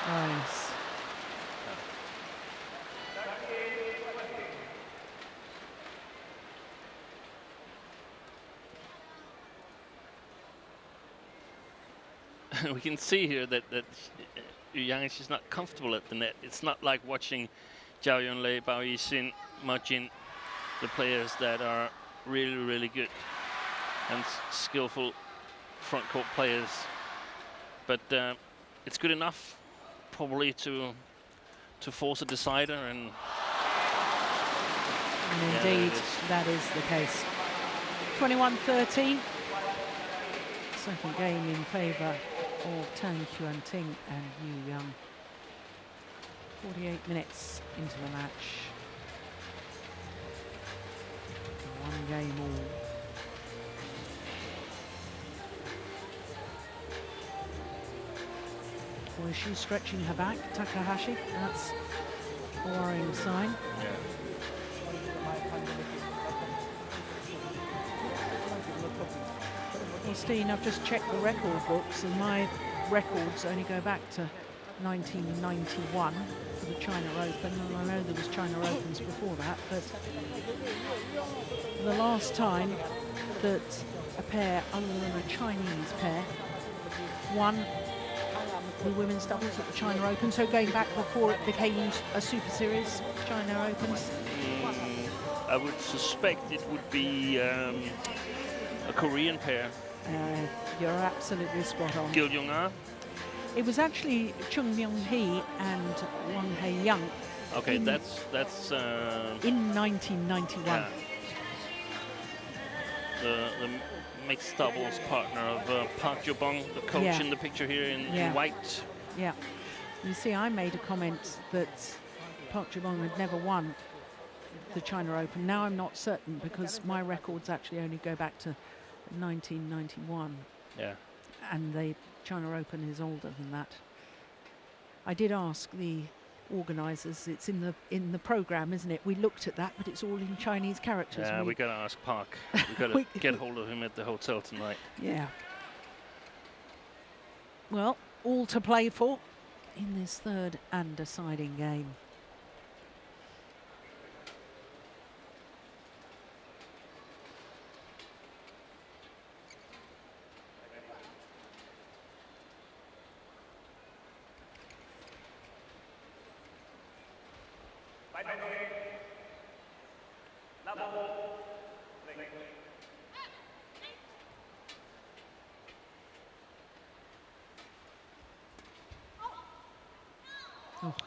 Nice. We can see here that Yang is just not comfortable at the net. It's not like watching Zhao Yunlei, Bao Yixin, Ma Jin, the players that are really, really good and skillful front court players. But it's good enough, probably, to force a decider, and indeed, that is the case. 21-13. Second game in favour of Tang Yuanting and Yu Yang. 48 minutes into the match. One game all. Well, she's stretching her back, Takahashi. That's a worrying sign. Well, Steen, I've just checked the record books, and my records only go back to 1991 for the China Open, and I know there was China Opens before that, but the last time that a pair other than a Chinese pair won the women's doubles at the China Open, so going back before it became a Super Series, China Opens. I would suspect it would be a Korean pair. You're absolutely spot on. Gil Jung-ah. It was actually Chung Myung-hee and Wang Hei-young. Okay, that's in 1991. Yeah. The mixed doubles partner of Park Jo-bong, the coach in the picture here in white. Yeah. You see, I made a comment that Park Ji-won had never won the China Open. Now I'm not certain because my records actually only go back to 1991. Yeah. And the China Open is older than that. I did ask the organisers, it's in the programme, isn't it? We looked at that, but it's all in Chinese characters. Yeah, we got to ask Park. We got to get hold of him at the hotel tonight. Yeah. Well, all to play for in this third and deciding game.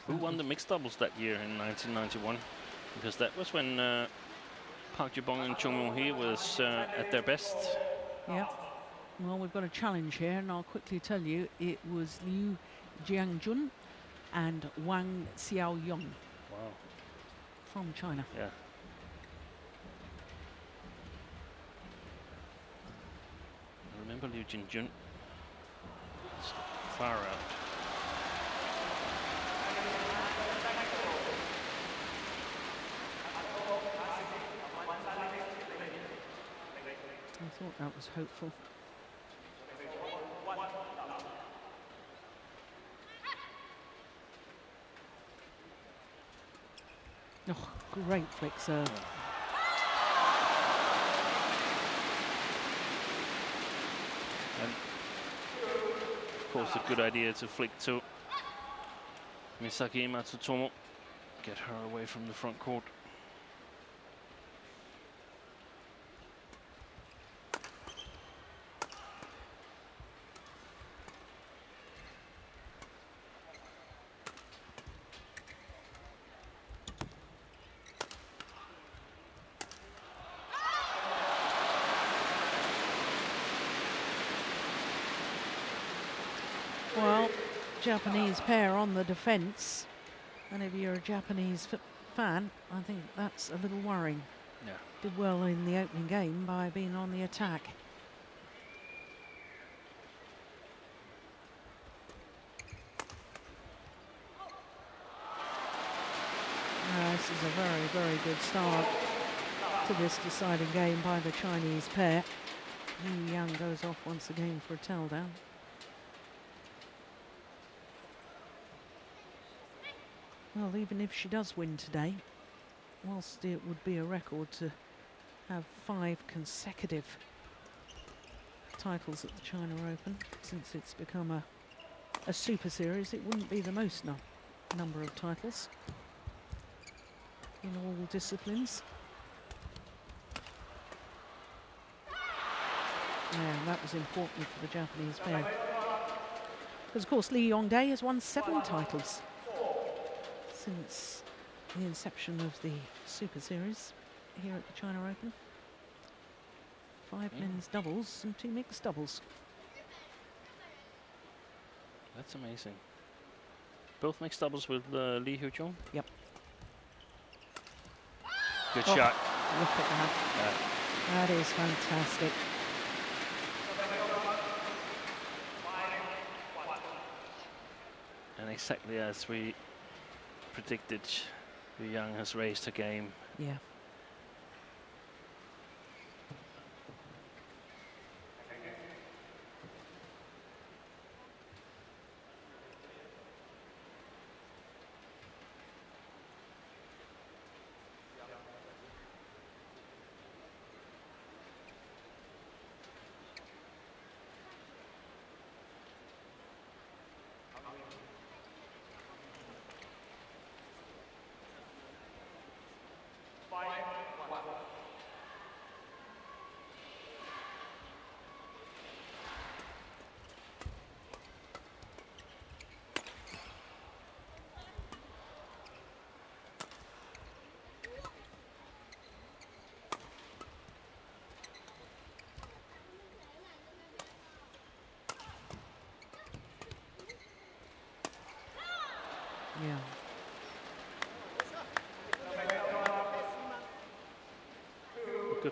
Who won the mixed doubles that year in 1991? Because that was when Park Ji-won and Chung Yong-hee was at their best. Yeah. Well, we've got a challenge here, and I'll quickly tell you, it was Liu Jiangjun and Wang Xiaoyong. Wow. From China. Yeah. I remember Liu Jiangjun. It's far out. I thought that was hopeful. Oh, great flick serve. And of course, a good idea to flick to Misaki Matsutomo. Get her away from the front court. Well, Japanese pair on the defence, and if you're a Japanese fan, I think that's a little worrying. Yeah. Did well in the opening game by being on the attack. This is a very, very good start to this deciding game by the Chinese pair. Yu Yang goes off once again for a tail down. Well, even if she does win today, whilst it would be a record to have 5 consecutive titles at the China Open, since it's become a Super Series, it wouldn't be the most number of titles in all disciplines. Yeah, that was important for the Japanese pair. Because, of course, Lee Yong-dae has won 7 titles since the inception of the Super Series here at the China Open. 5 men's doubles and 2 mixed doubles. That's amazing. Both mixed doubles with Lee Hyo-jung? Yep. Good shot. Look at that. Yeah. That is fantastic. And exactly as we predicted, Yu Yang has raised her game. Yeah.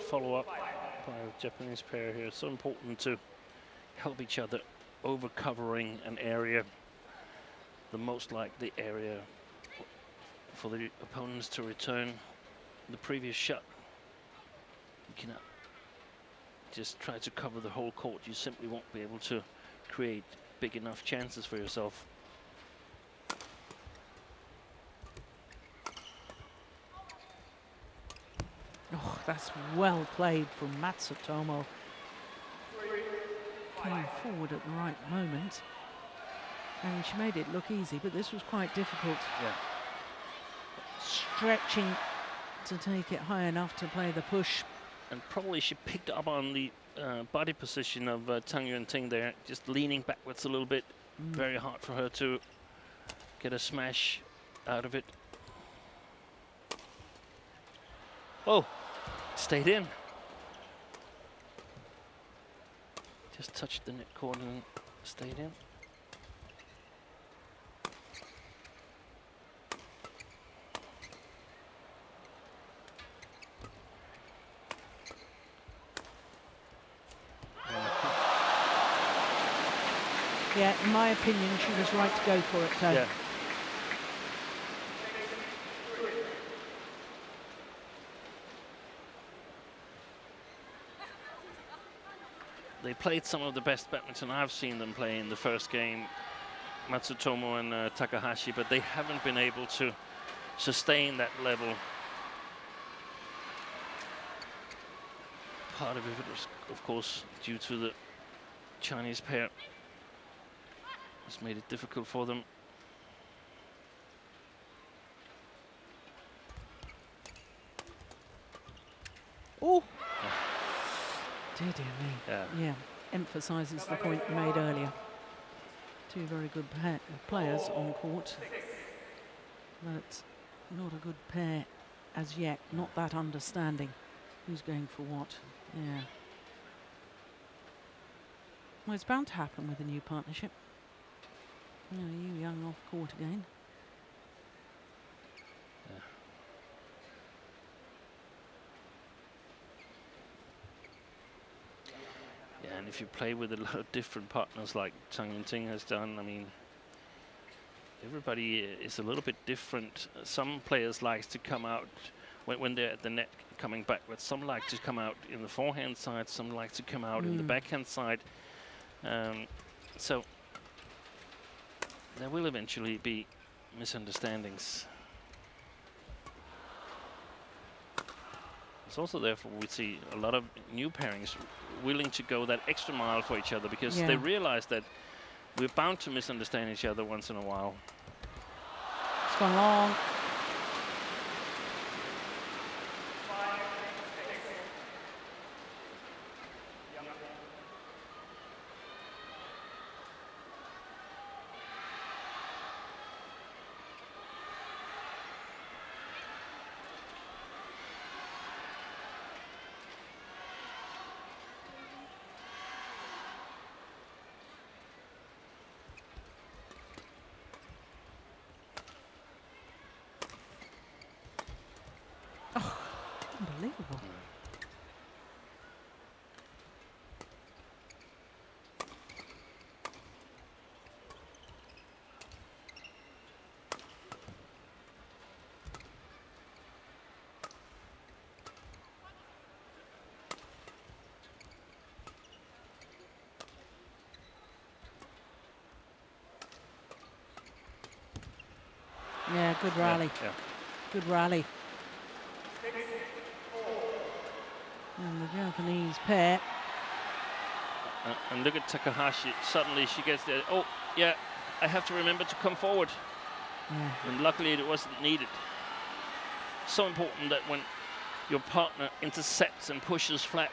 good follow-up by the Japanese pair here. It's so important to help each other over covering an area, the most likely area for the opponents to return the previous shot. You cannot just try to cover the whole court. You simply won't be able to create big enough chances for yourself. Oh, that's well played from Matsutomo. Came forward at the right moment. And she made it look easy, but this was quite difficult. Yeah. Stretching to take it high enough to play the push. And probably she picked up on the body position of Tang Yuanting there, just leaning backwards a little bit. Very hard for her to get a smash out of it. Oh, stayed in. Just touched the net cord and stayed in. Yeah, in my opinion, she was right to go for it. Yeah. They played some of the best badminton I've seen them play in the first game, Matsutomo and Takahashi, but they haven't been able to sustain that level. Part of it was, of course, due to the Chinese pair. It's made it difficult for them. Oh! Yeah. Dear me. Yeah. Yeah, emphasises the point you made earlier. Two very good players on court, but not a good pair as yet. Not that understanding who's going for what. Yeah. Well, it's bound to happen with a new partnership. You young off court again. Yeah, and if you play with a lot of different partners like Tang Yuanting has done, I mean, everybody is a little bit different. Some players like to come out when they're at the net coming backwards. Some like to come out in the forehand side. Some like to come out in the backhand side. So there will eventually be misunderstandings. It's also therefore we see a lot of new pairings willing to go that extra mile for each other, because they realize that we're bound to misunderstand each other once in a while. It's gone long. Unbelievable. Yeah, good rally. Yeah. Good rally. And the Japanese pair. And look at Takahashi. Suddenly she gets there. Oh, yeah, I have to remember to come forward. Yeah. And luckily it wasn't needed. So important that when your partner intercepts and pushes flat,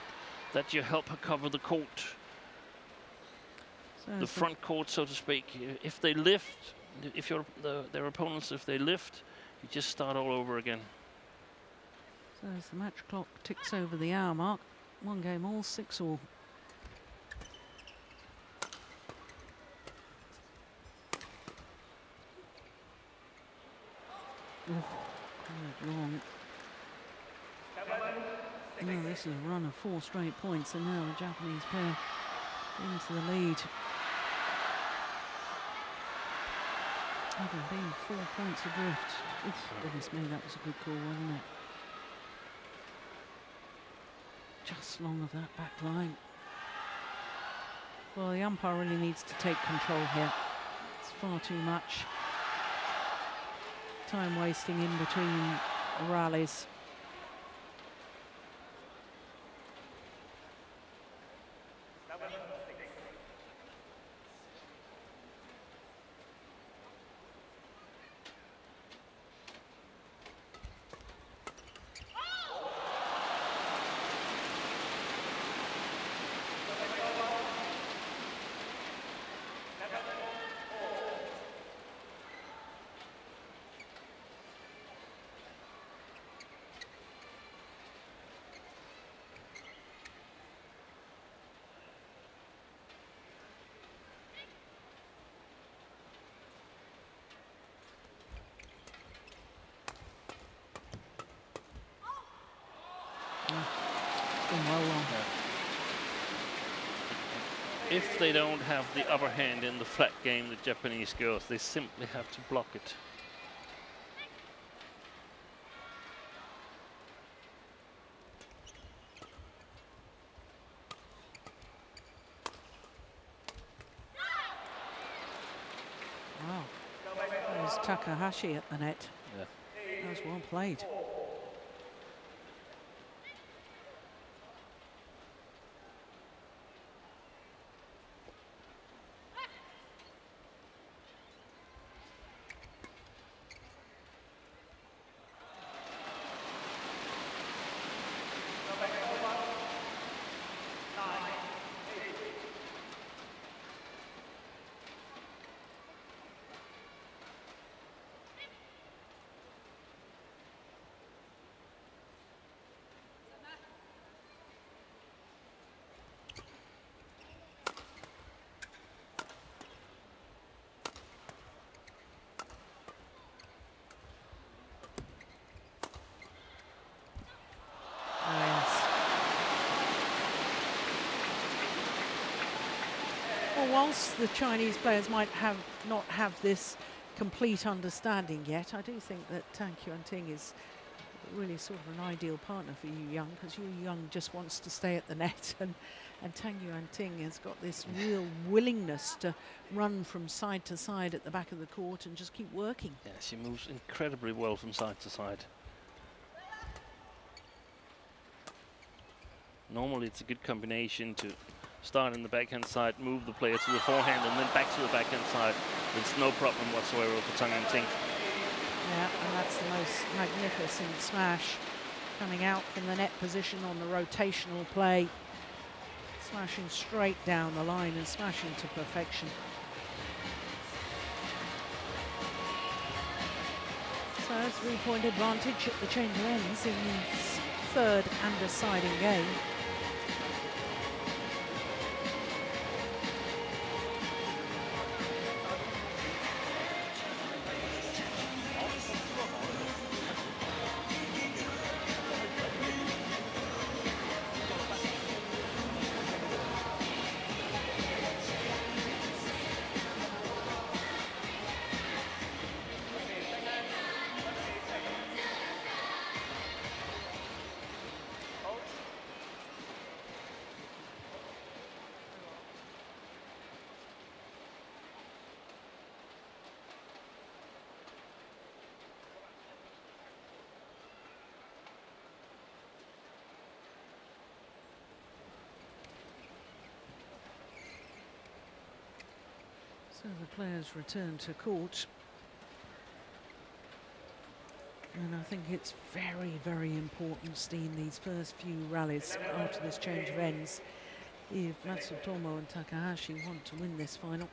that you help her cover the court. So The front court, so to speak. If they lift, if you're their opponents, if they lift, you just start all over again. So as the match clock ticks over the hour mark, one game all, 6-all. Long. Oh, this is a run of 4 straight points, and now the Japanese pair into the lead. Having been 4 points adrift. Oof, goodness me, that was a good call, wasn't it? Just long of that back line. Well, the umpire really needs to take control here. It's far too much time wasting in between rallies. Well long. If they don't have the upper hand in the flat game, the Japanese girls, they simply have to block it. Wow. There's Takahashi at the net. Yeah. That was well played. Well, whilst the Chinese players might not have this complete understanding yet, I do think that Tang Yuanting is really sort of an ideal partner for Yu Young, because Yu Young just wants to stay at the net, and Tang Yuanting has got this real willingness to run from side to side at the back of the court and just keep working. Yeah, she moves incredibly well from side to side. Normally it's a good combination to start in the backhand side, move the player to the forehand, and then back to the backhand side. There's no problem whatsoever for Tang Yuanting. Yeah, and that's the most magnificent smash coming out from the net position on the rotational play. Smashing straight down the line and smashing to perfection. So a 3-point advantage at the change of ends in this third and deciding game. So the players return to court. And I think it's very, very important, Steen, these first few rallies after this change of ends. If Matsutomo and Takahashi want to win this final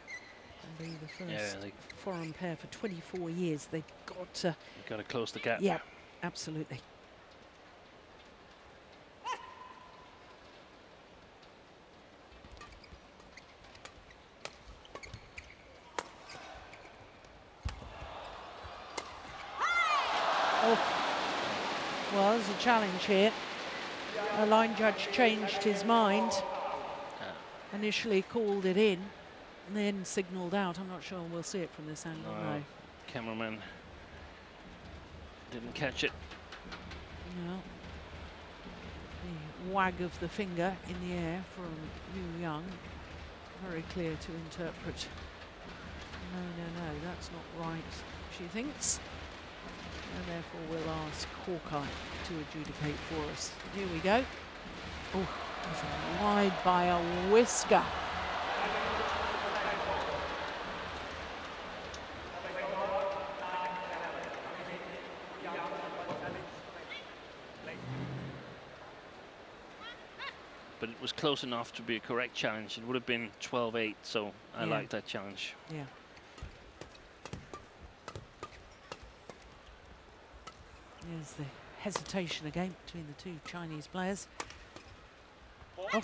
and be the first foreign pair for 24 years, they've got to... You've got to close the gap. Yeah, absolutely. Well, there's a challenge here. A line judge changed his mind. Initially called it in, and then signalled out. I'm not sure we'll see it from this angle. No. Cameraman didn't catch it. No. The wag of the finger in the air from Yu Yang. Very clear to interpret. No, that's not right, she thinks. And therefore we'll ask Hawkeye to adjudicate for us. Here we go. Oh, he's wide by a whisker. But it was close enough to be a correct challenge. It would have been 12-8, so I like that challenge. Yeah. There's the hesitation again between the two Chinese players. Oh.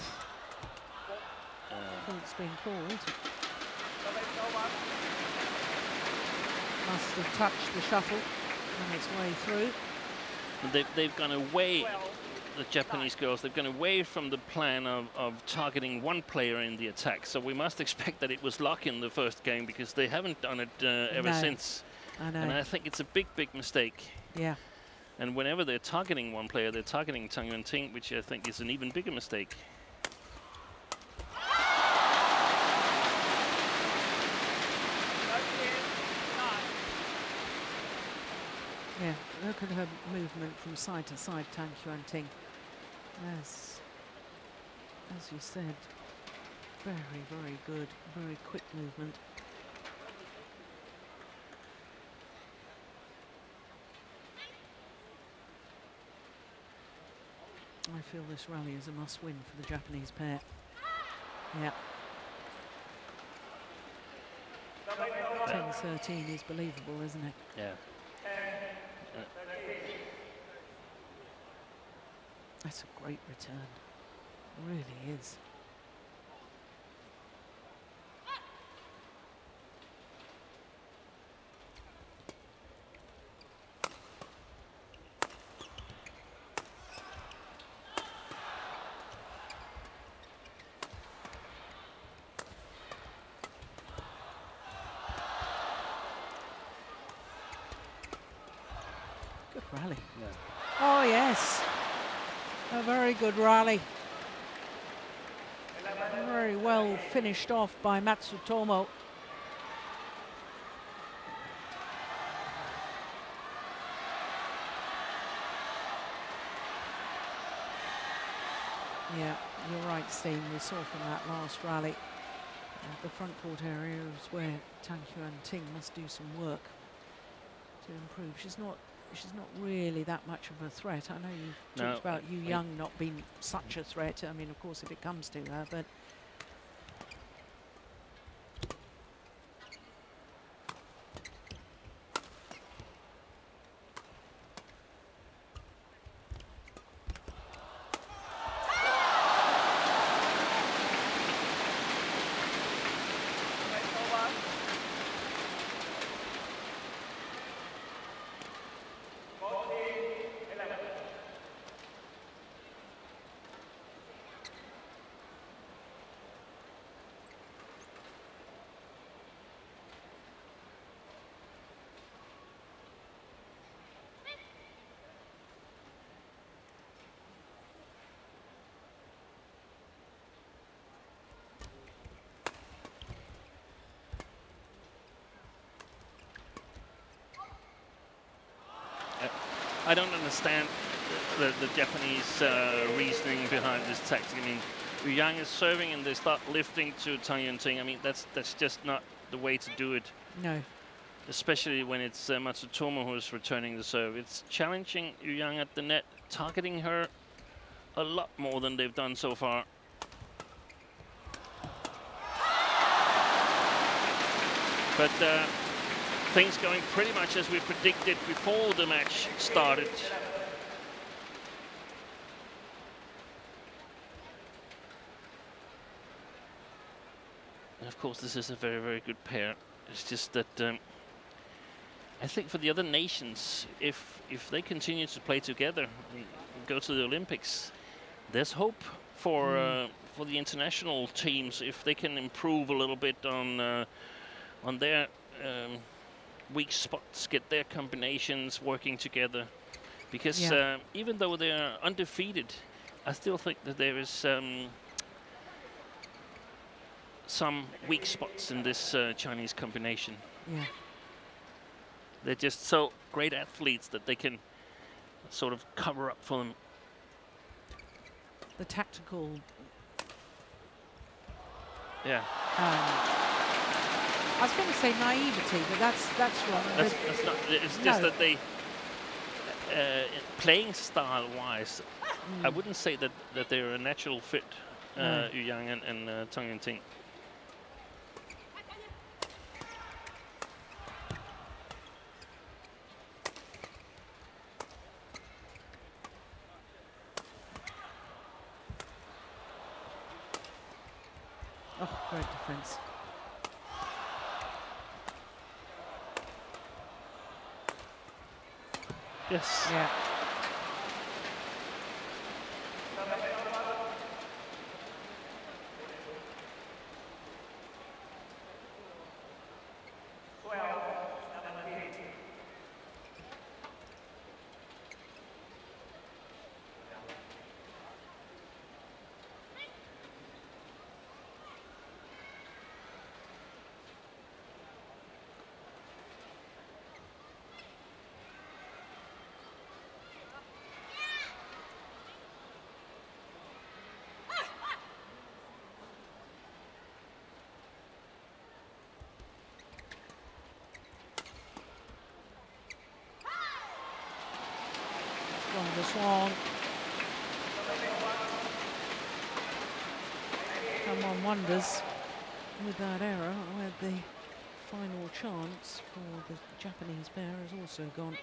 Fault's been called. Must have touched the shuttle on its way through. They've gone away, the Japanese girls, they've gone away from the plan of targeting one player in the attack. So we must expect that it was luck in the first game, because they haven't done it ever since. I know. And I think it's a big mistake. Yeah. And whenever they're targeting one player, they're targeting Tang Yuanting, which I think is an even bigger mistake. Yeah, look at her movement from side to side, Tang Yuanting. As you said, very good, very quick movement. I feel this rally is a must-win for the Japanese pair. Yeah. 10-13 is believable, isn't it? Yeah. That's a great return. It really is. Good rally. Yeah. Oh, yes. A very good rally. Very well finished off by Matsutomo. Yeah, you're right, Steen. We saw from that last rally, the front court area is where Tang Yuanting must do some work to improve. She's not really that much of a threat. I know you've talked about Yu Yang not being such a threat. I mean, of course, if it comes to her, but I don't understand the Japanese reasoning behind this tactic. I mean, Yu Yang is serving and they start lifting to Tang Yuanting. I mean, that's just not the way to do it. no. Especially when it's Matsutomo who is returning the serve. It's challenging Yu Yang at the net, targeting her a lot more than they've done so far. But things going pretty much as we predicted before the match started. And of course, this is a very good pair. It's just that I think for the other nations, if they continue to play together and go to the Olympics, there's hope for the international teams if they can improve a little bit on their weak spots, get their combinations working together. Because even though they're undefeated, I still think that there is some weak spots in this Chinese combination. Yeah. They're just so great athletes that they can sort of cover up for them. The tactical. Yeah. I was going to say naivety, but that's wrong. That's not. It's just that they, playing style-wise, I wouldn't say that they're a natural fit, Yu Yang and Tang Yuanting. Oh, great defense. Yes. Yeah. The swan. Someone wonders with that error where the final chance for the Japanese pair has also gone.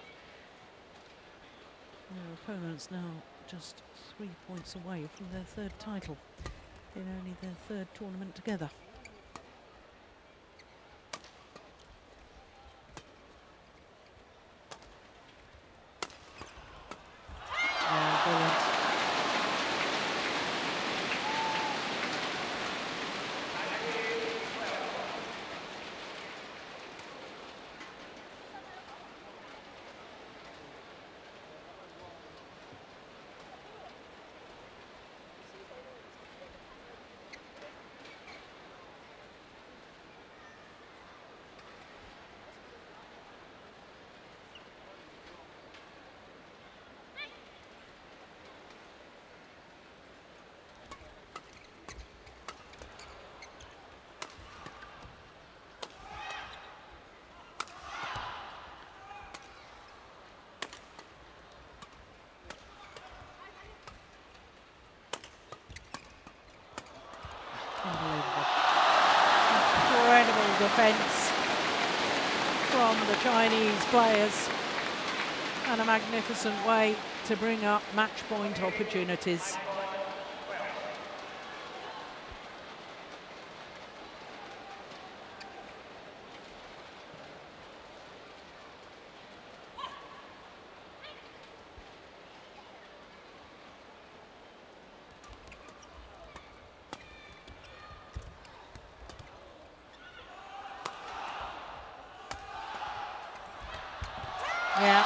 Their opponents now just 3 points away from their third title in only their third tournament together. Unbelievable. Incredible defense from the Chinese players and a magnificent way to bring up match point opportunities. Yeah,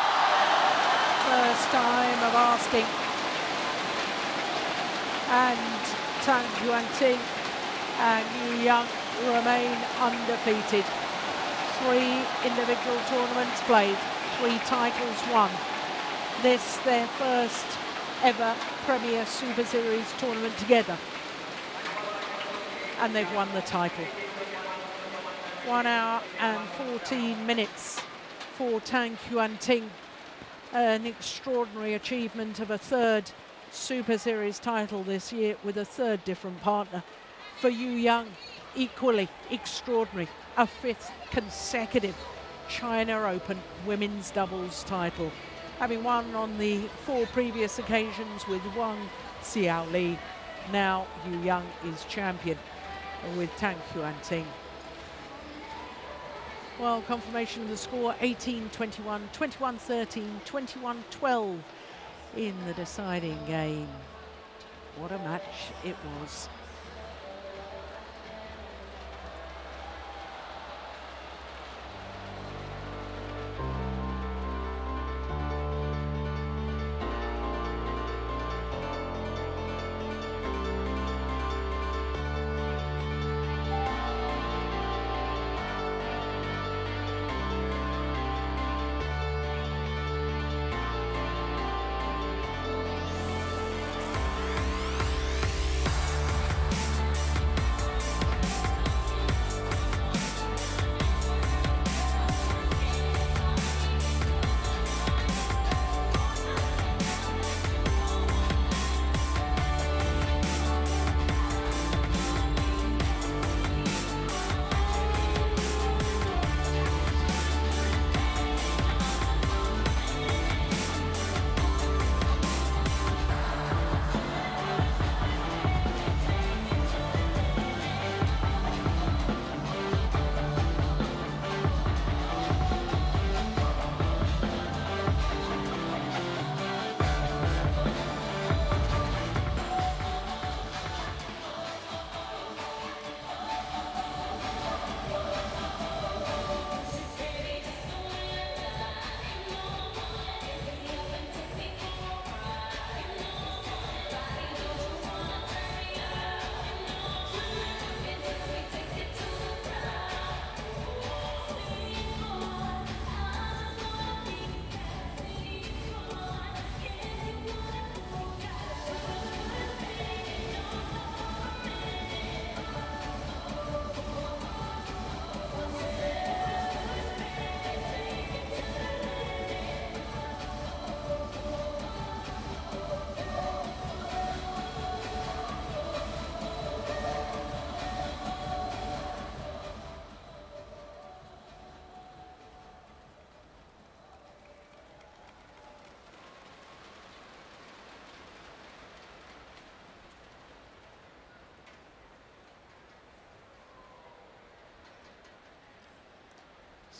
first time of asking. And Tang Yuanting and Yu Yang remain undefeated. 3 individual tournaments played, 3 titles won. This their first ever Premier Super Series tournament together. And they've won the title. 1 hour and 14 minutes. For Tang Yuanting, an extraordinary achievement of a 3rd Super Series title this year with a 3rd different partner. For Yu Yang, equally extraordinary, a 5th consecutive China Open women's doubles title, having won on the 4 previous occasions with Wang Xiaoli. Now Yu Yang is champion with Tang Yuanting. Well, confirmation of the score, 18-21, 21-13, 21-12 in the deciding game. what a match it was.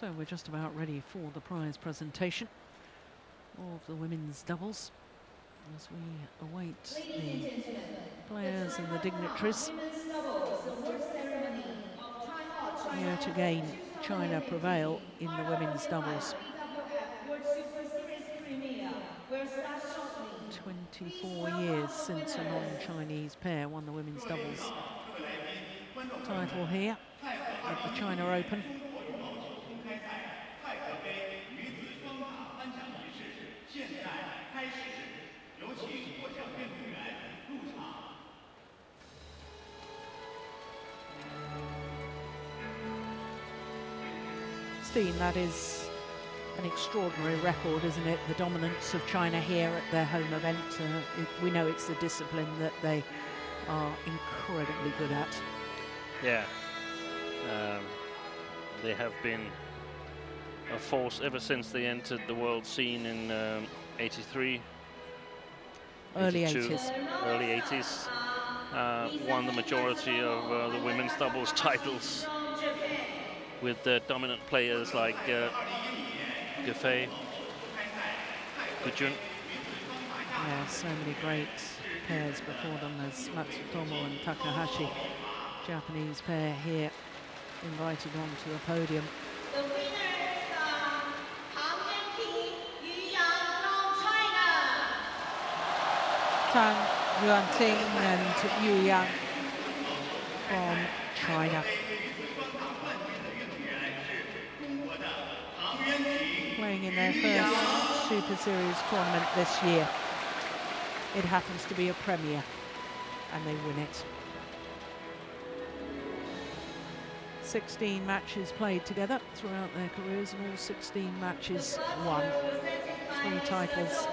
So we're just about ready for the prize presentation of the women's doubles as we await the players and the dignitaries. Yet again, China prevail in the women's doubles. 24 years since a non-Chinese pair won the women's doubles title here at the China Open. That is an extraordinary record, isn't it? The dominance of China here at their home event. We know it's the discipline that they are incredibly good at. Yeah, they have been a force ever since they entered the world scene in 83. Early 82, 80s. Early 80s. Won the majority of the women's doubles titles with dominant players like Gefei, Gujun. Yeah, so many great pairs before them as Matsutomo and Takahashi. Japanese pair here invited onto the podium. The winner is Tang, Yuanting and Yuanting from China. Playing in their first Super Series tournament this year. It happens to be a premiere, and they win it. 16 matches played together throughout their careers, and all 16 matches won. 3 titles.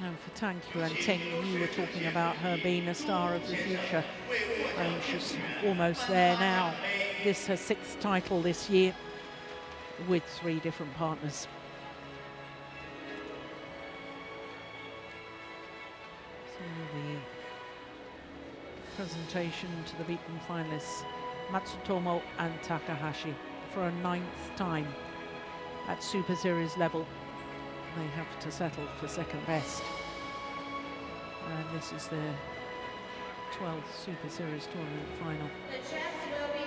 And for Tang Yuanting, you were talking about her being a star of the future. She's almost there now. This is her 6th title this year with 3 different partners. So the presentation to the beaten finalists, Matsutomo and Takahashi, for a 9th time at Super Series level. they have to settle for second best. And this is their 12th Super Series tournament final.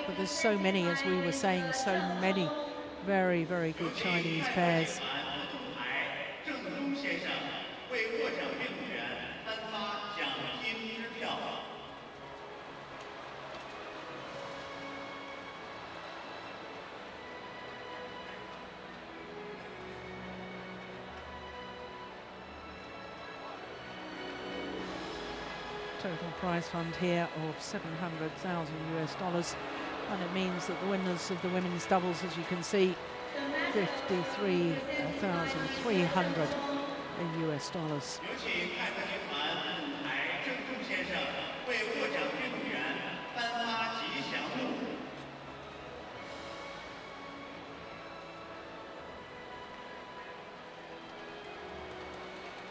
But there's so many, as we were saying, so many very, very good Chinese pairs. Total prize fund here of $700,000 US, and it means that the winners of the women's doubles, as you can see, $53,300 US.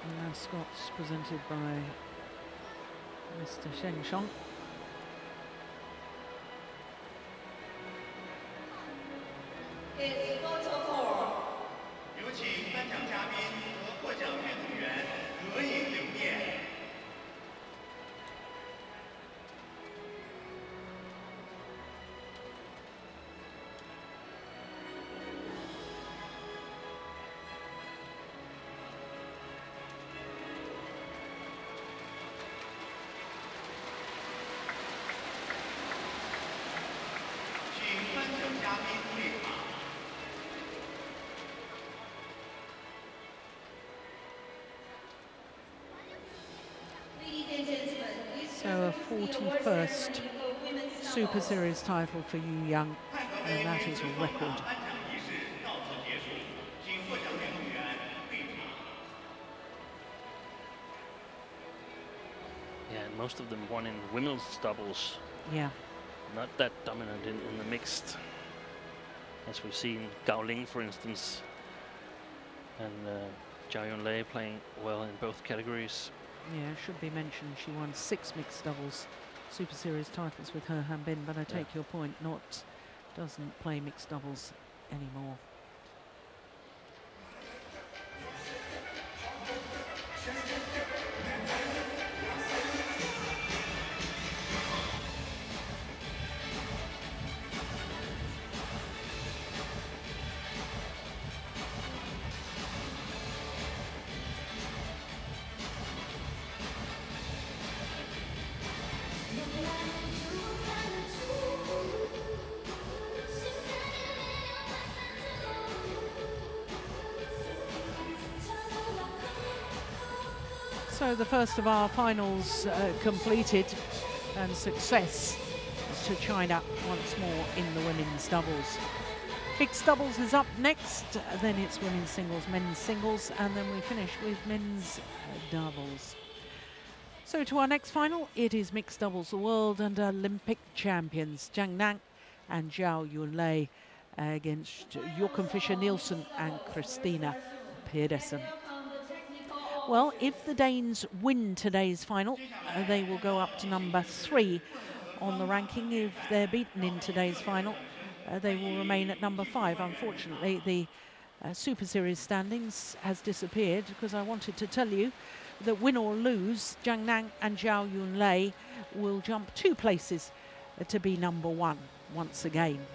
The mascots presented by Mr. Shen Shong. So a 41st Super Series title for Yu Yang, and that is a record. Yeah, and most of them won in women's doubles. Yeah. Not that dominant in the mixed, as we've seen Gao Ling, for instance, and Zhao Yunlei playing well in both categories. Yeah, should be mentioned, she won 6 mixed doubles Super Series titles with her Han Bin, but I take your point, doesn't play mixed doubles anymore. So the first of our finals completed, and success to China once more in the women's doubles. Mixed doubles is up next, then it's women's singles, men's singles, and then we finish with men's doubles. So to our next final, it is mixed doubles, the world and Olympic champions Zhang Nan and Zhao Yunlei against Jochen Fischer-Nielsen and Christina Pedersen. Well, if the Danes win today's final, they will go up to number 3 on the ranking. If they're beaten in today's final, they will remain at number 5. Unfortunately, the Super Series standings has disappeared, because I wanted to tell you that win or lose, Zhang Nan and Zhao Yunlei will jump 2 places to be number 1 once again.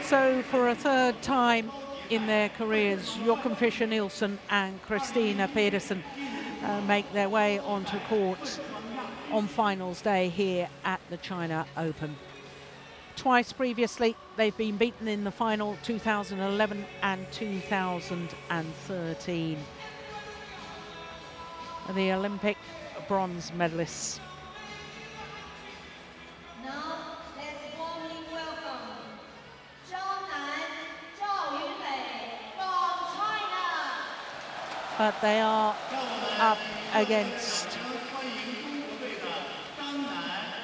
So for a third time in their careers, Jochen Fischer-Nielsen and Christina Pedersen make their way onto court on finals day here at the China Open. Twice previously, they've been beaten in the final, 2011 and 2013. The Olympic bronze medalists. Now, let's warmly welcome from China. But they are up against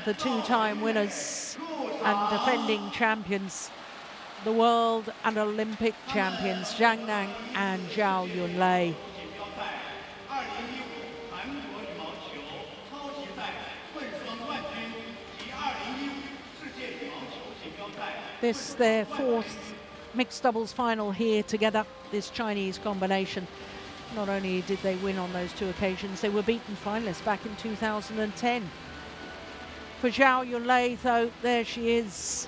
the two-time winners and defending champions, the world and Olympic champions, Zhang Nan and Zhao Yunlei. This their fourth mixed doubles final here together, this Chinese combination. Not only did they win on those two occasions, they were beaten finalists back in 2010. For Zhao Yunlei, though, there she is.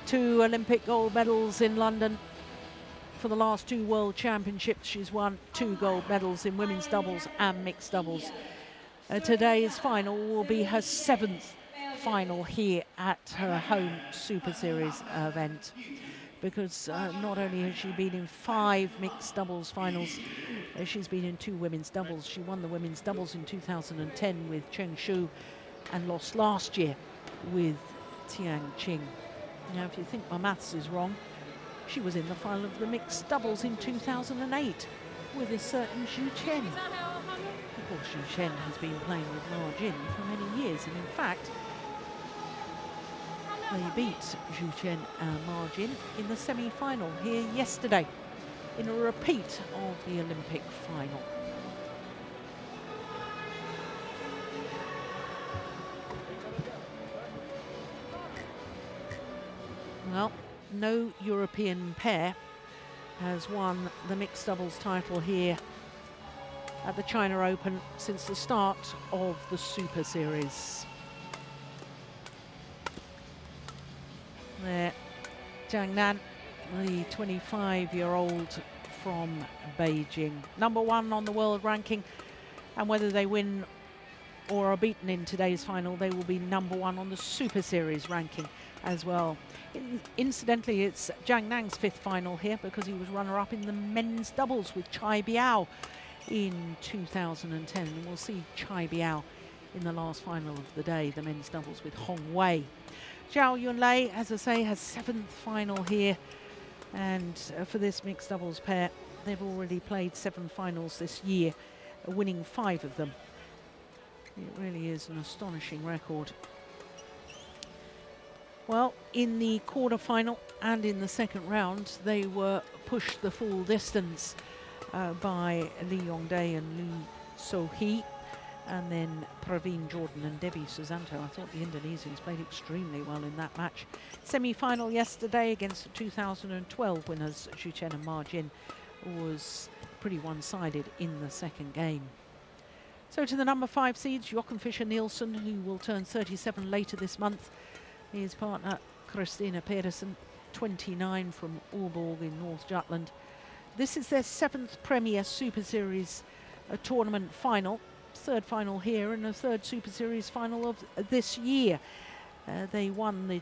2 Olympic gold medals in London. For the last 2 World Championships, she's won 2 gold medals in women's doubles and mixed doubles. Today's final will be her 7th final here at her home Super Series event, because not only has she been in 5 mixed doubles finals, she's been in 2 women's doubles. She won the women's doubles in 2010 with Cheng Shu and lost last year with Tian Qing. Now, if you think my maths is wrong, she was in the final of the mixed doubles in 2008 with a certain Zhu Chen. Of course, Zhu Chen has been playing with Ma Jin for many years, and in fact, they beat Zhu Chen and Ma Jin in the semi-final here yesterday in a repeat of the Olympic final. Well, no European pair has won the mixed doubles title here at the China Open since the start of the Super Series. There, Zhang Nan, the 25-year-old from Beijing. #1 on the world ranking, and whether they win or are beaten in today's final, they will be #1 on the Super Series ranking as well. Incidentally, it's Zhang Nan's 5th final here, because he was runner-up in the men's doubles with Chai Biao in 2010. And we'll see Chai Biao in the last final of the day, the men's doubles with Hong Wei. Zhao Yunlei, as I say, has 7th final here, and for this mixed doubles pair, they've already played 7 finals this year, winning 5 of them. It really is an astonishing record. Well, in the quarterfinal and in the second round, they were pushed the full distance by Li Yongdae and Liu So-hee, and then Praveen Jordan and Debbie Susanto. I thought the Indonesians played extremely well in that match. Semi-final yesterday against the 2012 winners, Zhu Chen and Ma Jin, was pretty one-sided in the second game. So to the #5 seeds, Jochen Fischer-Nielsen, who will turn 37 later this month. His partner, Christina Pedersen, 29, from Aalborg in North Jutland. This is their 7th Premier Super Series tournament final. 3rd final here and a 3rd Super Series final of this year. They won the